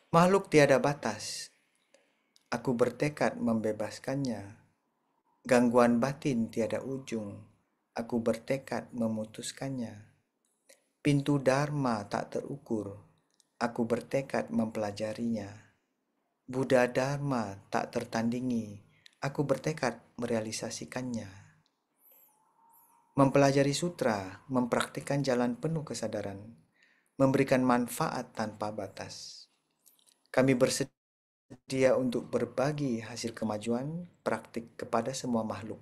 Makhluk tiada batas, aku bertekad membebaskannya. Gangguan batin tiada ujung, aku bertekad memutuskannya. Pintu Dharma tak terukur, aku bertekad mempelajarinya. Buddha Dharma tak tertandingi, aku bertekad merealisasikannya. Mempelajari sutra, mempraktikkan jalan penuh kesadaran, memberikan manfaat tanpa batas. Kami bersedia untuk berbagi hasil kemajuan praktik kepada semua makhluk.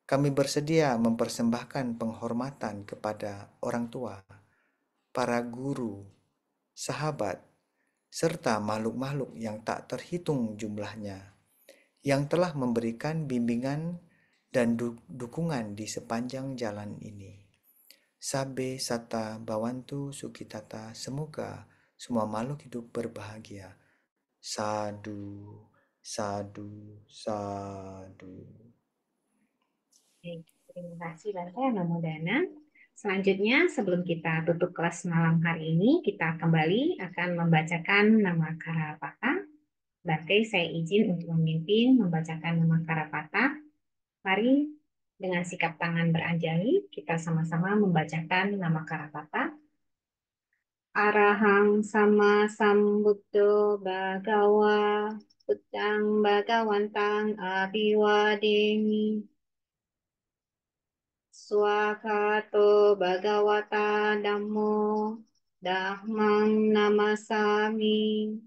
Kami bersedia mempersembahkan penghormatan kepada orang tua, para guru, sahabat, serta makhluk-makhluk yang tak terhitung jumlahnya, yang telah memberikan bimbingan dan dukungan di sepanjang jalan ini. Sabe Sata Bawantu Sukitata, semoga semua makhluk hidup berbahagia. Sadu, sadu, sadu. Terima kasih Bante Namo Dana. Selanjutnya, sebelum kita tutup kelas malam hari ini, kita kembali akan membacakan nama Karapata. Bante, saya izin untuk memimpin membacakan nama Karapata. Mari dengan sikap tangan beranjali, kita sama-sama membacakan nama Karapata. Arahang sama sambuddho bhagawa buddhang bhagawantang abiwademi. Swakato bhagawata dhammo dhammang namasami.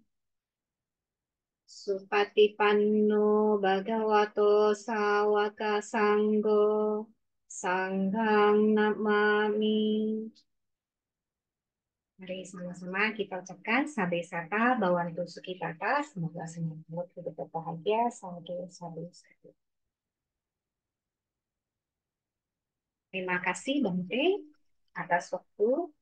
Supatipanno bhagavato sawaka sanggo sanghang namami. Mari sama-sama kita ucapkan sabe sata bawantu sukitata, semoga semua hidup berbahagia, sadu sadu sadu. Terima kasih Bante atas waktu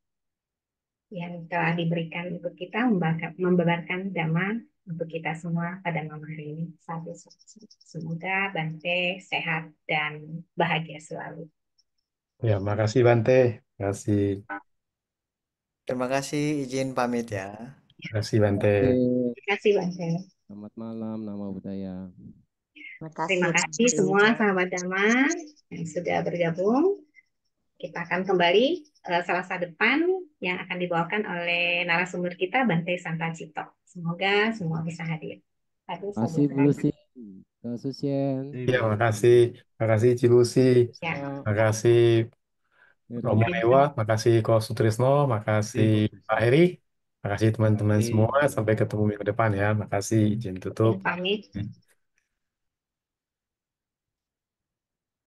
yang telah diberikan untuk kita membabarkan dhamma untuk kita semua pada malam hari ini. Semoga Bante sehat dan bahagia selalu. Ya, makasih Bante. Makasih. Terima kasih, izin pamit ya. Makasih Bante. Terima kasih Bante. Selamat malam, Namo Buddhaya. Terima kasih semua sahabat Dhamma yang sudah bergabung. Kita akan kembali Selasa depan yang akan dibawakan oleh narasumber kita Bante Santa Cipto. Semoga semua bisa hadir. Masih Lucy, Susien. Iya, makasih. Makasih Cilusi. Ya. Makasih Romo Dewa. Makasih Ko Sutrisno. Makasih Pak Heri. Makasih teman-teman semua. Sampai ketemu minggu depan ya. Makasih. Izin tutup. Pamit.